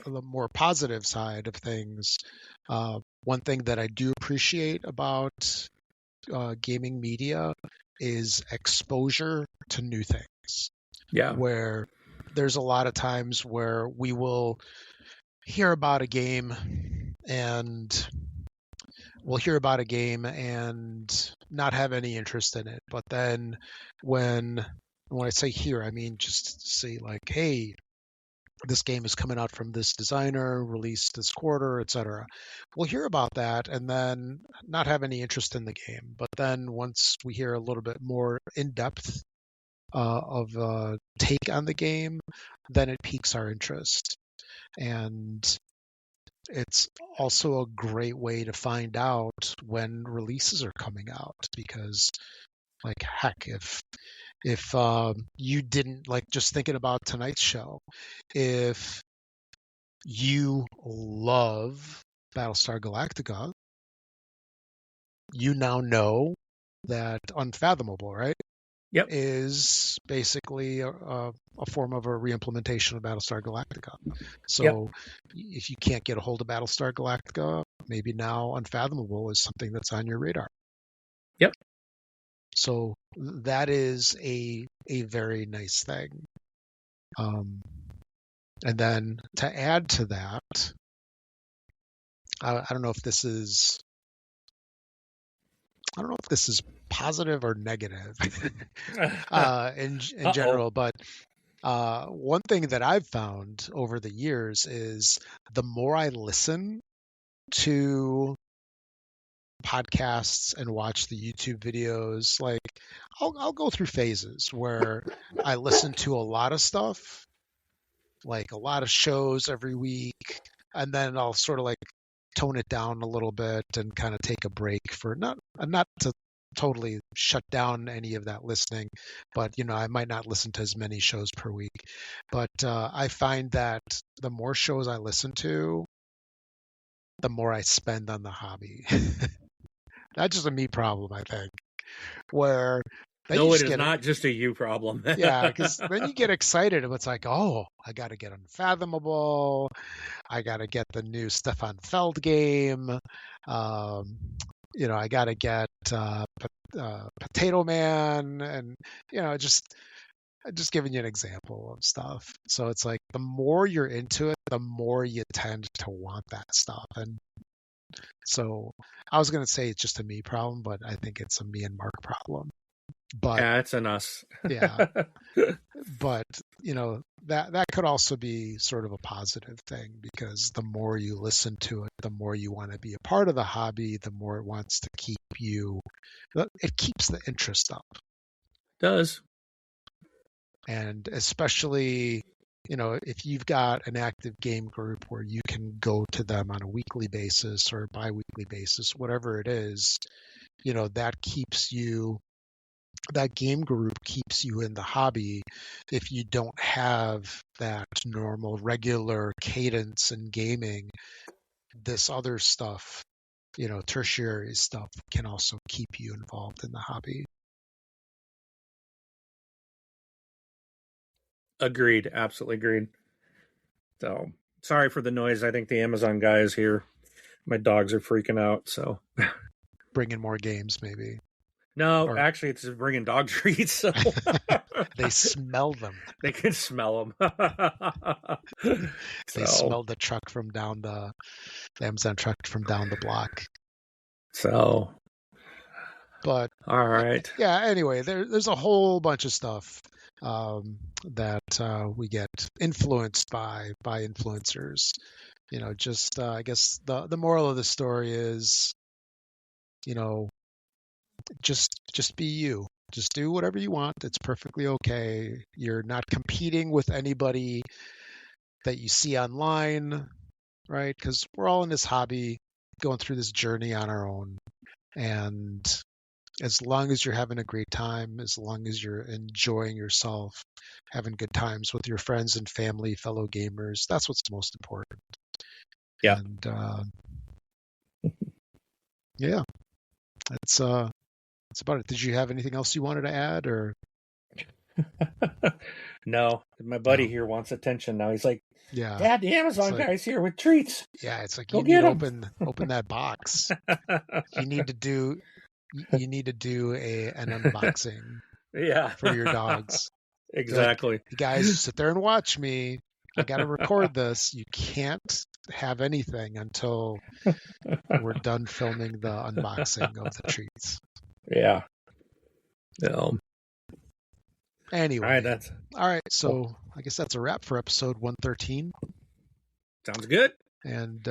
the more positive side of things, one thing that I do appreciate about gaming media is exposure to new things. Yeah. Where there's a lot of times where we will hear about a game and not have any interest in it. But then when I say hear, I mean just say like, hey, this game is coming out from this designer, released this quarter, etc. We'll hear about that and then not have any interest in the game. But then once we hear a little bit more in depth of a take on the game, then it piques our interest. And it's also a great way to find out when releases are coming out because, like, heck, if you didn't, like, just thinking about tonight's show, if you love Battlestar Galactica, you now know that Unfathomable, right? Yep. Is basically a form of a reimplementation of Battlestar Galactica. So Yep. if you can't get a hold of Battlestar Galactica, maybe now Unfathomable is something that's on your radar. Yep. So that is a very nice thing. And then to add to that, I don't know if this is positive or negative in general, but one thing that I've found over the years is the more I listen to podcasts and watch the YouTube videos, like I'll go through phases where I listen to a lot of stuff, like a lot of shows every week, and then I'll sort of like tone it down a little bit and kind of take a break for not to totally shut down any of that listening, but I might not listen to as many shows per week. But I find that the more shows I listen to, the more I spend on the hobby. That's just a me problem, I think. Where no, it is not just a you problem. Yeah, because then you get excited and it's like, oh, I got to get Unfathomable. I got to get the new Stefan Feld game. I got to get Potato Man, and just giving you an example of stuff. So it's like the more you're into it, the more you tend to want that stuff. And so I was going to say it's just a me problem, but I think it's a me and Mark problem. But yeah, it's an us. Yeah. But that could also be sort of a positive thing, because the more you listen to it, the more you want to be a part of the hobby, the more it wants to keep you. It keeps the interest up. It does. And especially, if you've got an active game group where you can go to them on a weekly basis or a bi-weekly basis, whatever it is, that game group keeps you in the hobby. If you don't have that normal, regular cadence in gaming, this other stuff, tertiary stuff, can also keep you involved in the hobby. Agreed. Absolutely agreed. So, sorry for the noise. I think the Amazon guy is here. My dogs are freaking out, so. Bringing more games, maybe. No, actually, it's just bringing dog treats. So. They smell them. They can smell them. They smell the truck from down the Amazon truck from down the block. So. But all right. Yeah. Anyway, there's a whole bunch of stuff that we get influenced by influencers. I guess the moral of the story is, just be you. Just do whatever you want. It's perfectly okay. You're not competing with anybody that you see online, right? Because we're all in this hobby, going through this journey on our own. And as long as you're having a great time, as long as you're enjoying yourself, having good times with your friends and family, fellow gamers, that's what's most important. Yeah. And yeah, that's about it. Did you have anything else you wanted to add, or? No, my buddy No. here wants attention now. He's like, Yeah. Dad, the Amazon guy's here with treats. Yeah, it's like Go you need get to him. open that box. You need to do an unboxing Yeah. for your dogs. Be like, Exactly. you guys sit there and watch me. I got to record this. You can't have anything until we're done filming the unboxing of the treats. Yeah. Anyway. All right. So I guess that's a wrap for episode 113. Sounds good. And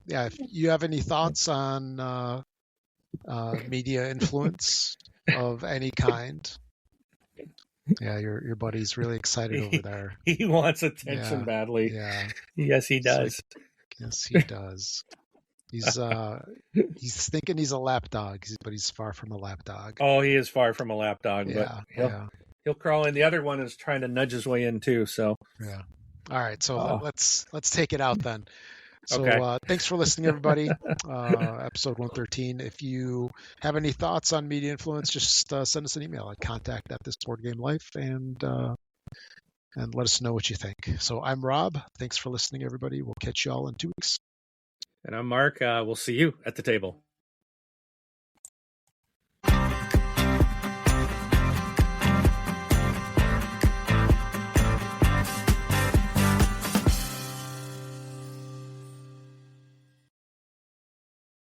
if you have any thoughts on media influence of any kind, your buddy's really excited over there. He wants attention badly. Yeah. Yes, he does. Yes, he does. He's thinking he's a lap dog, but he's far from a lap dog. Oh, he is far from a lap dog, Yeah, but he'll crawl in. The other one is trying to nudge his way in too. So yeah. All right, so let's take it out then. So okay. Thanks for listening, everybody. Episode 113. If you have any thoughts on media influence, just send us an email at contact@thisboardgamelife and let us know what you think. So I'm Rob. Thanks for listening, everybody. We'll catch you all in 2 weeks. And I'm Mark. We'll see you at the table.